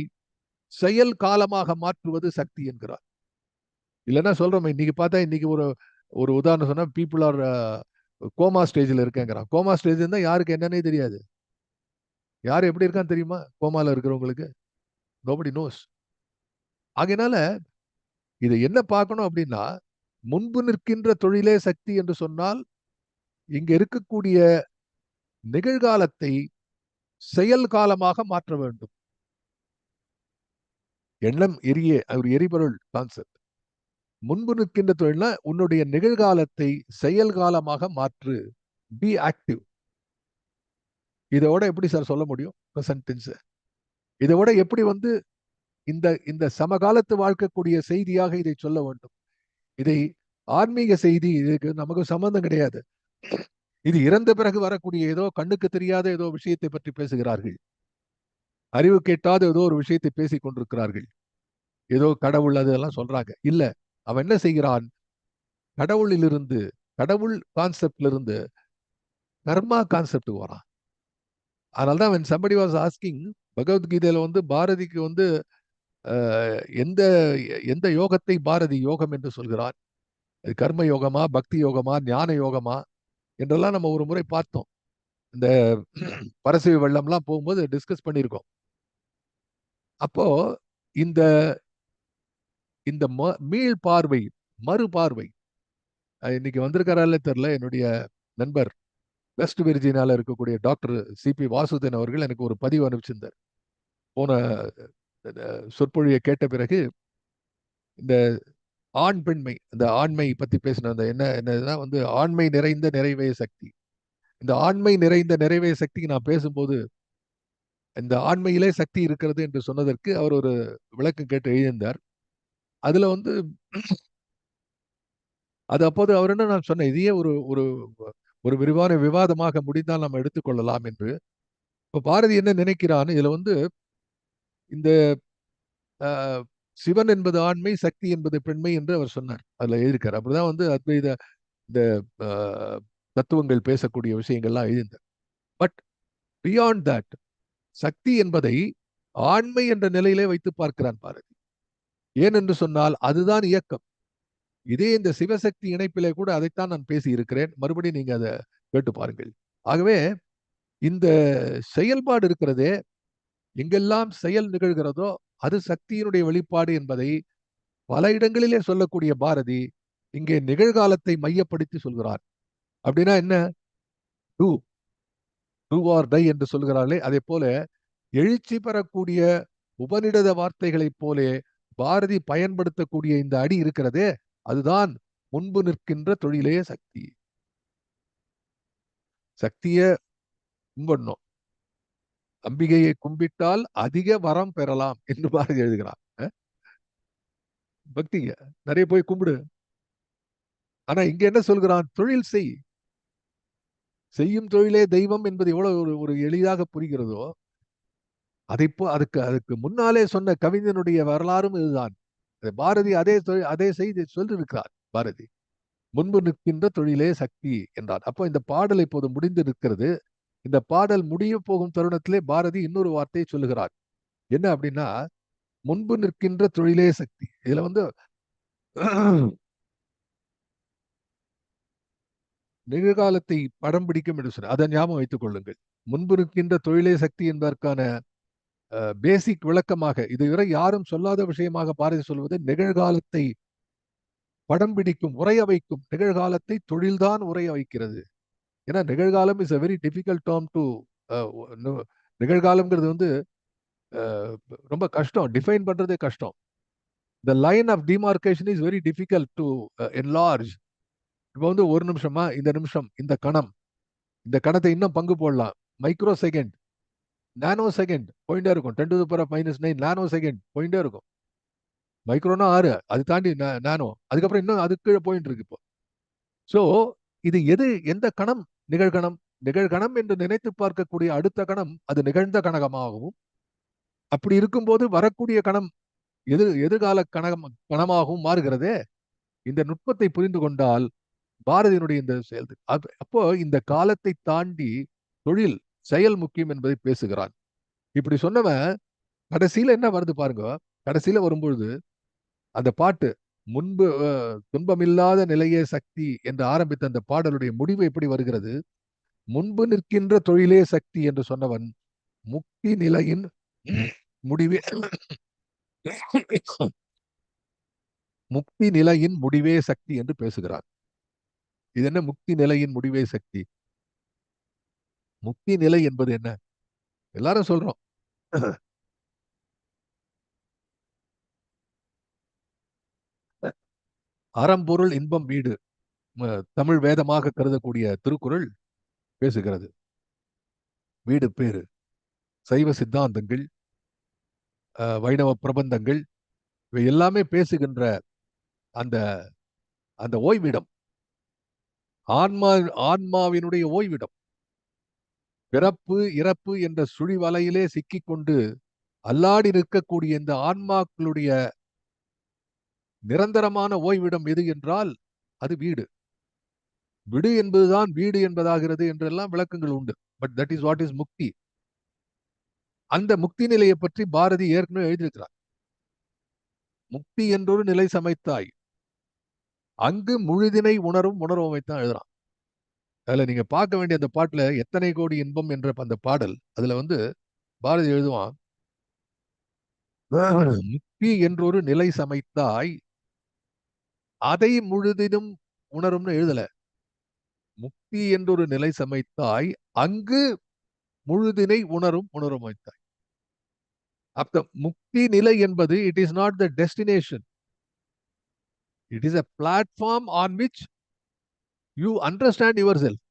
செயல் காலமாக மாற்றுவது சக்தி என்கிறார். இல்லைன்னா சொல்றோம், இன்னைக்கு பார்த்தா இன்னைக்கு ஒரு ஒரு உதாரணம் சொன்னா, பீப்புள் ஆர் கோமா ஸ்டேஜில் இருக்கேங்கிறான். கோமா ஸ்டேஜ் இருந்தா யாருக்கு என்னன்னே தெரியாது. யார் எப்படி இருக்கான்னு தெரியுமா? கோமால இருக்கிறவங்களுக்கு நோபடி நோஸ். ஆகையினால இதை என்ன பார்க்கணும் அப்படின்னா, முன்பு நிற்கின்ற தொழிலே சக்தி என்று சொன்னால் இங்க இருக்கக்கூடிய நிகழ்காலத்தை செயல் காலமாக மாற்ற வேண்டும். எண்ணம் எரிய ஒரு எரிபொருள் கான்செப்ட். முன்பு நிற்கின்ற தொழில்னா உன்னுடைய நிகழ்காலத்தை செயல் காலமாக மாற்று. Be active. இதோட எப்படி சார் சொல்ல முடியும் பிரசன்ட் டென்ஸ்? இதோட எப்படி வந்து இந்த இந்த சமகாலத்து வாழ்க்கக்கூடிய செய்தியாக இதை சொல்ல வேண்டும்? இதை ஆன்மீக செய்தி, இதுக்கு நமக்கு சம்பந்தம் கிடையாது. இது இறந்த பிறகு வரக்கூடிய ஏதோ கண்ணுக்கு தெரியாத ஏதோ விஷயத்தை பற்றி பேசுகிறார்கள். அறிவு கேட்டாத ஏதோ ஒரு விஷயத்தை பேசிக் கொண்டிருக்கிறார்கள். ஏதோ கடவுள் அதெல்லாம் சொல்றாங்க. இல்ல, அவன் என்ன செய்கிறான்? கடவுளிலிருந்து, கடவுள் கான்செப்ட்ல இருந்து கர்மா கான்செப்ட் வரான். அதனால்தான் when somebody was asking, பகவத்கீதையில வந்து பாரதிக்கு வந்து எந்த எந்த யோகத்தை பாரதி யோகம் என்று சொல்கிறான்? கர்ம யோகமா, பக்தி யோகமா, ஞான யோகமா என்றெல்லாம் நம்ம ஒரு முறை பார்த்தோம். இந்த பரசிவ வெள்ளம்லாம் போகும்போது டிஸ்கஸ் பண்ணியிருக்கோம். அப்போ இந்த இந்த மீள் பார்வை, மறு பார்வை, இன்னைக்கு வந்திருக்காரால தெரியல, என்னுடைய நண்பர் வெஸ்ட் விர்ஜீனியால இருக்கக்கூடிய டாக்டர் சிபி வாசுதேவன் அவர்கள் எனக்கு ஒரு பதிவு அனுப்பிச்சிருந்தார். போன சொற்பொழியை கேட்ட பிறகு இந்த ஆண் பெண்மை, இந்த ஆண்மை பத்தி பேசின அந்த என்னன்னா வந்து ஆண்மை நிறைந்த நிறைவே சக்தி. இந்த ஆண்மை நிறைந்த நிறைவே சக்திக்கு நான் பேசும்போது இந்த ஆண்மையிலே சக்தி இருக்கிறது என்று சொன்னதற்கு அவர் ஒரு விளக்கம் கேட்டு எழுதியிருந்தார். அதுல வந்து அது அப்போது அவர் என்ன நான் சொன்னேன், இதையே ஒரு ஒரு ஒரு விரிவான விவாதமாக முடிந்தால் நாம் எடுத்துக்கொள்ளலாம் என்று. இப்ப பாரதி என்ன நினைக்கிறான்னு இதுல வந்து இந்த சிவன் என்பது ஆண்மை, சக்தி என்பது பெண்மை என்று அவர் சொன்னார். அதுல எழுதியிருக்கார். அப்படிதான் வந்து அத்வைத இந்த தத்துவங்கள் பேசக்கூடிய விஷயங்கள்லாம் எழுதியிருந்தார். பட் பியாண்ட் தட், சக்தி என்பதை ஆண்மை என்ற நிலையிலே வைத்து பார்க்கிறான் பாரதி. ஏனென்று சொன்னால் அதுதான் இயக்கம். இதே இந்த சிவசக்தி இணைப்பிலே கூட அதைத்தான் நான் பேசி இருக்கிறேன். மறுபடியும் நீங்க அதை கேட்டு பாருங்கள். ஆகவே இந்த செயல்பாடு இருக்கிறதே, எங்கெல்லாம் செயல் நிகழ்கிறதோ அது சக்தியினுடைய வெளிப்பாடு என்பதை பல இடங்களிலே சொல்லக்கூடிய பாரதி இங்கே நிகழ்காலத்தை மையப்படுத்தி சொல்கிறார். அப்படின்னா என்ன? டூ டூ ஆர் டை என்று சொல்கிறார்களே, அதே போல எழுச்சி பெறக்கூடிய உபநிடத வார்த்தைகளைப் போலே பாரதி பயன்படுத்தக்கூடிய இந்த அடி இருக்கிறதே, அதுதான் முன்பு நிற்கின்ற தொழிலே சக்தி. சக்திய கும்பிடணும், அம்பிகையை கும்பிட்டால் அதிக வரம் பெறலாம் என்று பாரதி எழுதுகிறார். பக்திங்க நிறைய போய் கும்பிடு. ஆனா இங்க என்ன சொல்கிறான்? தொழில் செய். செய்யும் தொழிலே தெய்வம் என்பது எவ்வளவு ஒரு ஒரு எளிதாக புரிகிறதோ, அதுக்கு அதுக்கு முன்னாலே சொன்ன கவிஞனுடைய வரலாறும் இதுதான். பாரதி அதே செய்தி சொல்லியிருக்கிறார். பாரதி முன்பு நிற்கின்ற தொழிலே சக்தி என்றார். அப்போ இந்த பாடல் இப்போது முடிந்து நிற்கிறது. இந்த பாடல் முடிய போகும் தருணத்திலே பாரதி இன்னொரு வார்த்தையை சொல்லுகிறார். என்ன அப்படின்னா, முன்பு நிற்கின்ற தொழிலே சக்தி. இதுல வந்து நிகழ்காலத்தை படம் பிடிக்கும் என்று சொன்ன அதை ஞாபகம் வைத்துக் கொள்ளுங்கள். முன்பு நிற்கின்ற தொழிலே சக்தி என்பதற்கான பேசிக் விளக்கமாக இதுவரை யாரும் சொல்லாத விஷயமாக பாரதி சொல்வது, நிகழ்காலத்தை படம் பிடிக்கும், உரைய வைக்கும். நிகழ்காலத்தை தொழில்தான் உரைய வைக்கிறது. ஏன்னா நிகழ்காலம் is a very difficult term to, நிகழ்காலம்ங்கிறது வந்து ரொம்ப கஷ்டம், டிஃபைன் பண்றதே கஷ்டம். The line of demarcation is very difficult to enlarge. இப்போ வந்து ஒரு நிமிஷமா, இந்த நிமிஷம், இந்த கணம், இந்த கணத்தை இன்னும் பங்கு போடலாம். மைக்ரோ செகண்ட், நானோ செகண்ட் போயிட்டே இருக்கும். 10⁻⁻⁹ நானோ செகண்ட் போயிட்டே இருக்கும். மைக்ரோனா 6, அது தாண்டி நானோ, அதுக்கப்புறம் இன்னும் அது கீழே போயிட்டு இருக்கு இப்போ. ஸோ இது எந்த கணம்? நிகழ்கணம். நிகழ்கணம் என்று நினைத்து பார்க்கக்கூடிய அடுத்த கணம் அது நிகழ்ந்த கணகமாகவும், அப்படி இருக்கும்போது வரக்கூடிய கணம் எதிர்கால கணமாகவும் மாறுகிறதே. இந்த நுட்பத்தை புரிந்து கொண்டால் பாரதியினுடைய இந்த செயல், அப்போ இந்த காலத்தை தாண்டி தொழில் செயல் முக்கியம் என்பதை பேசுகிறான். இப்படி சொன்னவன் கடைசியில என்ன வருது பாருங்க. கடைசியில வரும்பொழுது அந்த பாட்டு, முன்பு துன்பமில்லாத நிலையே சக்தி என்று ஆரம்பித்த அந்த பாடலுடைய முடிவு எப்படி வருகிறது? முன்பு நிற்கின்ற தொழிலே சக்தி என்று சொன்னவன் முக்தி நிலையின் முடிவே முக்தி நிலையின் முடிவே சக்தி என்று பேசுகிறார். இது என்ன முக்தி நிலையின் முடிவே சக்தி? முக்தி நிலை என்பது என்ன? எல்லாரும் சொல்றோம். அறம்பொருள் இன்பம் வீடு, தமிழ் வேதமாக கருதக்கூடிய திருக்குறள் பேசுகிறது. வீடு பேரு, சைவ சித்தாந்தங்கள், வைணவ பிரபந்தங்கள், இவை எல்லாமே பேசுகின்ற அந்த அந்த ஓய்விடம், ஆன்மாவினுடைய ஓய்விடம். பிறப்பு இறப்பு என்ற சுழிவலையிலே சிக்கிக்கொண்டு அல்லாடி நிற்கக்கூடிய இந்த ஆன்மாக்களுடைய நிரந்தரமான ஓய்விடம் எது என்றால் அது வீடு. விடு என்பதுதான் வீடு என்பதாகிறது என்றெல்லாம் விளக்கங்கள் உண்டு. But that is what is முக்தி. அந்த முக்தி நிலையை பற்றி பாரதி ஏற்கனவே எழுதியிருக்கிறார். முக்தி என்றொரு நிலை சமைத்தாய், அங்கு முழுதினை உணரும் உணர்வமைத்தான் எழுதுறான். அதுல நீங்க பார்க்க வேண்டிய அந்த பாட்டுல எத்தனை கோடி இன்பம் என்ற அந்த பாடல், அதுல வந்து பாரதி எழுதுவான், முக்தி என்றொரு நிலை சமைத்தாய் அதை முழுதினும் உணரும்னு எழுதல. முக்தி என்றொரு நிலை சமைத்தாய் அங்கு முழுதினை உணரும் உணர்வமைத்தாய். அப்ப முக்தி நிலை என்பது it is not the destination, it is a platform on which you understand your self.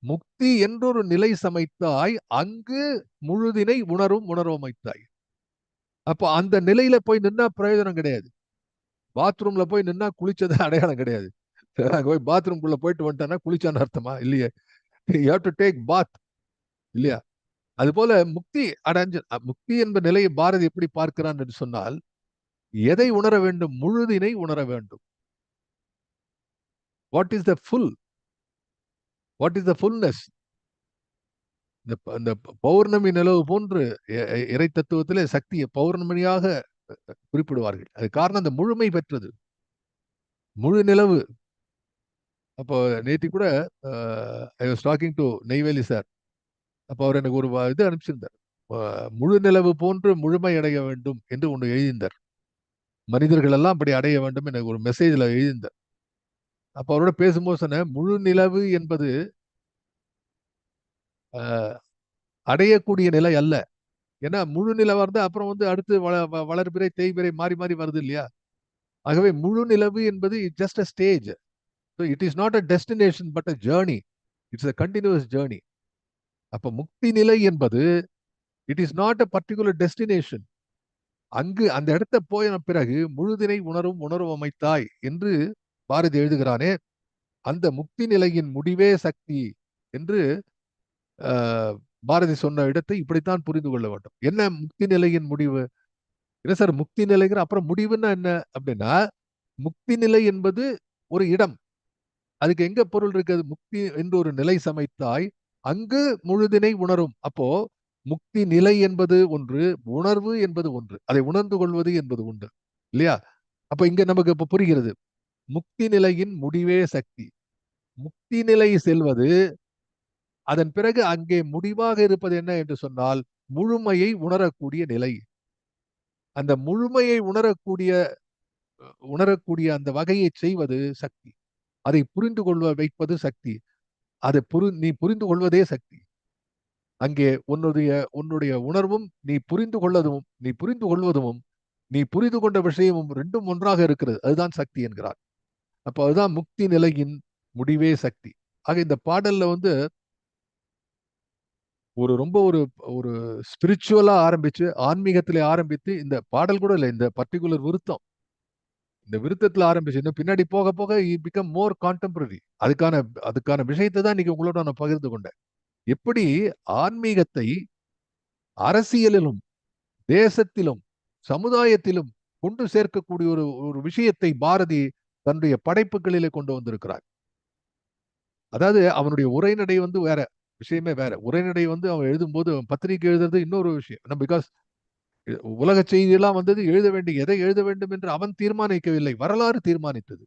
முக்தி என்றொரு நிலை சமைத்தாய், அங்கு முழுதினை உணரும் உணர்வமைத்தாய். அப்போ அந்த நிலையில போய் நின்னா பிரயோஜனம் கிடையாது. பாத்ரூம்ல போய் நின்னா குளிச்சது அடையாளம் கிடையாது. போய் பாத்ரூம்குள்ள போயிட்டு வந்துட்டானா குளிச்சான்னு அர்த்தமா? இல்லையே. யூ ஹேவ் டு டேக் பாத், இல்லையா? அதுபோல முக்தி அடைஞ்ச முக்தி என்ப நிலையை பாரதி எப்படி பார்க்கிறான் என்று சொன்னால், எதை உணர வேண்டும்? முழுதினை உணர வேண்டும். What is the full? What is the fullness? இந்த பௌர்ணமி நிலவு போன்று இறை தத்துவத்திலே சக்தியை பௌர்ணமியாக குறிப்பிடுவார்கள். அது காரணம் அந்த முழுமை பெற்றது, முழு நிலவு. அப்போ நேத்தி கூட I was talking to Neyveli sir. அப்போ அவர் எனக்கு ஒரு இது அனுப்பிச்சிருந்தார். முழு நிலவு போன்று முழுமை அடைய வேண்டும் என்று ஒன்று எழுதியிருந்தார். மனிதர்கள் எல்லாம் அப்படி அடைய வேண்டும் எனக்கு ஒரு மெசேஜ்ல எழுதியிருந்தார். அப்ப அவரோட பேசும்போது சொன்னேன், முழு நிலவு என்பது அடையக்கூடிய நிலை அல்ல. ஏன்னா முழு நிலவா இருந்தா அப்புறம் அடுத்து வளர்பிறை தேய்பிறை மாறி மாறி வருது இல்லையா? ஆகவே முழு நிலவு என்பது just a stage. It is not a destination but a journey. It's a continuous journey. அப்ப முக்தி நிலை என்பது it is not a particular destination. அங்கு அந்த இடத்த போயின பிறகு முழுதினை உணரும் உணர்வமைத்தாய் என்று பாரதி எழுதுகிறானே, அந்த முக்தி நிலையின் முடிவே சக்தி என்று பாரதி சொன்ன இடத்தை இப்படித்தான் புரிந்து கொள்ள வேண்டும். என்ன முக்தி நிலையின் முடிவு? என்ன சார் முக்தி நிலைங்கிற அப்புறம் முடிவுன்னா என்ன அப்படின்னா, முக்தி நிலை என்பது ஒரு இடம். அதுக்கு எங்க பொருள் இருக்குது? முக்தி என்று ஒரு நிலை சமைத்தாய், அங்கு முழுதினை உணரும். அப்போ முக்தி நிலை என்பது ஒன்று, உணர்வு என்பது ஒன்று. அதை உணர்ந்து கொள்வது என்பது உண்டு, இல்லையா? அப்ப இங்க நமக்கு இப்ப புரிகிறது, முக்தி நிலையின் முடிவே சக்தி. முக்தி நிலை செல்வது, அதன் பிறகு அங்கே முடிவாக இருப்பது என்ன என்று சொன்னால் முழுமையை உணரக்கூடிய நிலை. அந்த முழுமையை உணரக்கூடிய அந்த வகையை செய்வது சக்தி. அதை புரிந்து கொள்ள வைப்பது சக்தி. அதை நீ புரிந்து கொள்வதே சக்தி. அங்கே உன்னுடைய உணர்வும் நீ புரிந்து கொள்வதும் நீ புரிந்து கொண்ட விஷயமும் ரெண்டும் ஒன்றாக இருக்கிறது. அதுதான் சக்தி என்கிறார். அப்போ அதுதான் முக்தி நிலையின் முடிவே சக்தி. ஆக இந்த பாடல்ல ரொம்ப ஒரு ஸ்பிரிச்சுவலா ஆரம்பிச்சு ஆன்மீகத்திலே ஆரம்பித்து, இந்த பாடல் கூட இல்லை, இந்த பர்டிகுலர் விருத்தம், இந்த விருத்தத்துல ஆரம்பிச்சு இன்னும் பின்னாடி போக போக பிகம் மோர் கான்டெம்பரரி. அதுக்கான விஷயத்தை தான் இன்னைக்கு உங்களோட நான் பகிர்ந்து கொண்டேன். எப்படி ஆன்மீகத்தை அரசியலிலும் தேசத்திலும் சமுதாயத்திலும் கொண்டு சேர்க்கக்கூடிய ஒரு ஒரு விஷயத்தை பாரதி தன்னுடைய படைப்புகளிலே கொண்டு வந்திருக்கிறார். அதாவது அவனுடைய உரைநடை வேற விஷயமே வேற. உரைநடை அவன் எழுதும்போது பத்திரிகை எழுதுறது இன்னொரு விஷயம். பிகாஸ் உலக செய்தியெல்லாம் எழுத வேண்டிய எதை எழுத வேண்டும் என்று அவன் தீர்மானிக்கவில்லை, வரலாறு தீர்மானித்தது.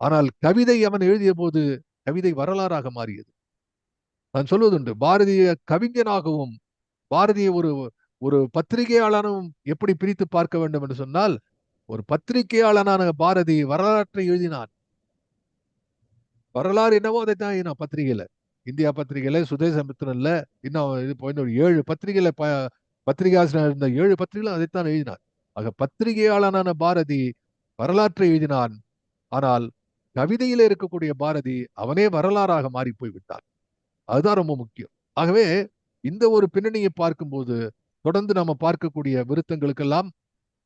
ஆனால் கவிதை அவன் எழுதிய போது கவிதை வரலாறாக மாறியது. நான் சொல்வதுண்டு, பாரதிய கவிஞனாகவும் பாரதிய ஒரு ஒரு பத்திரிகையாளனும் எப்படி பிரித்து பார்க்க வேண்டும் என்று சொன்னால், ஒரு பத்திரிகையாளனான பாரதி வரலாற்றை எழுதினான். வரலாறு என்னவோ அதைத்தான் எழுதினான் பத்திரிகையில. இந்தியா பத்திரிகையில, சுதேசமித்திரன்ல, இன்னும் ஒரு 7 பத்திரிகையில பத்திரிகாசிரியர் இருந்த 7 பத்திரிகைகளும் அதைத்தான் எழுதினார். ஆக பத்திரிகையாளனான பாரதி வரலாற்றை எழுதினான். ஆனால் கவிதையில இருக்கக்கூடிய பாரதி அவனே வரலாறாக மாறி போய்விட்டான். அதுதான் ரொம்ப முக்கியம். ஆகவே இந்த ஒரு பின்னணியை பார்க்கும்போது தொடர்ந்து நாம பார்க்கக்கூடிய விருத்தங்களுக்கெல்லாம்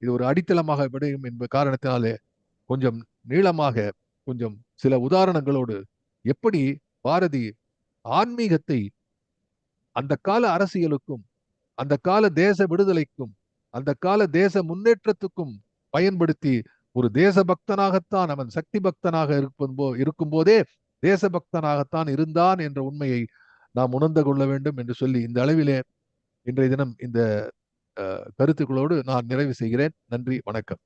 இது ஒரு அடித்தளமாக விடையும் என்ப காரணத்தினாலே கொஞ்சம் நீளமாக கொஞ்சம் சில உதாரணங்களோடு எப்படி பாரதி ஆன்மீகத்தை அந்த கால அரசியலுக்கும் அந்த கால தேச விடுதலைக்கும் அந்த கால தேச முன்னேற்றத்துக்கும் பயன்படுத்தி ஒரு தேசபக்தனாகத்தான் அவன் சக்தி பக்தனாக இருக்கும் போதே தேசபக்தனாகத்தான் இருந்தான் என்ற உண்மையை நாம் உணர்ந்து கொள்ள வேண்டும் என்று சொல்லி இந்த அளவிலே இன்றைய தினம் இந்த கருத்துக்களோடு நான் நிறைவு செய்கிறேன். நன்றி, வணக்கம்.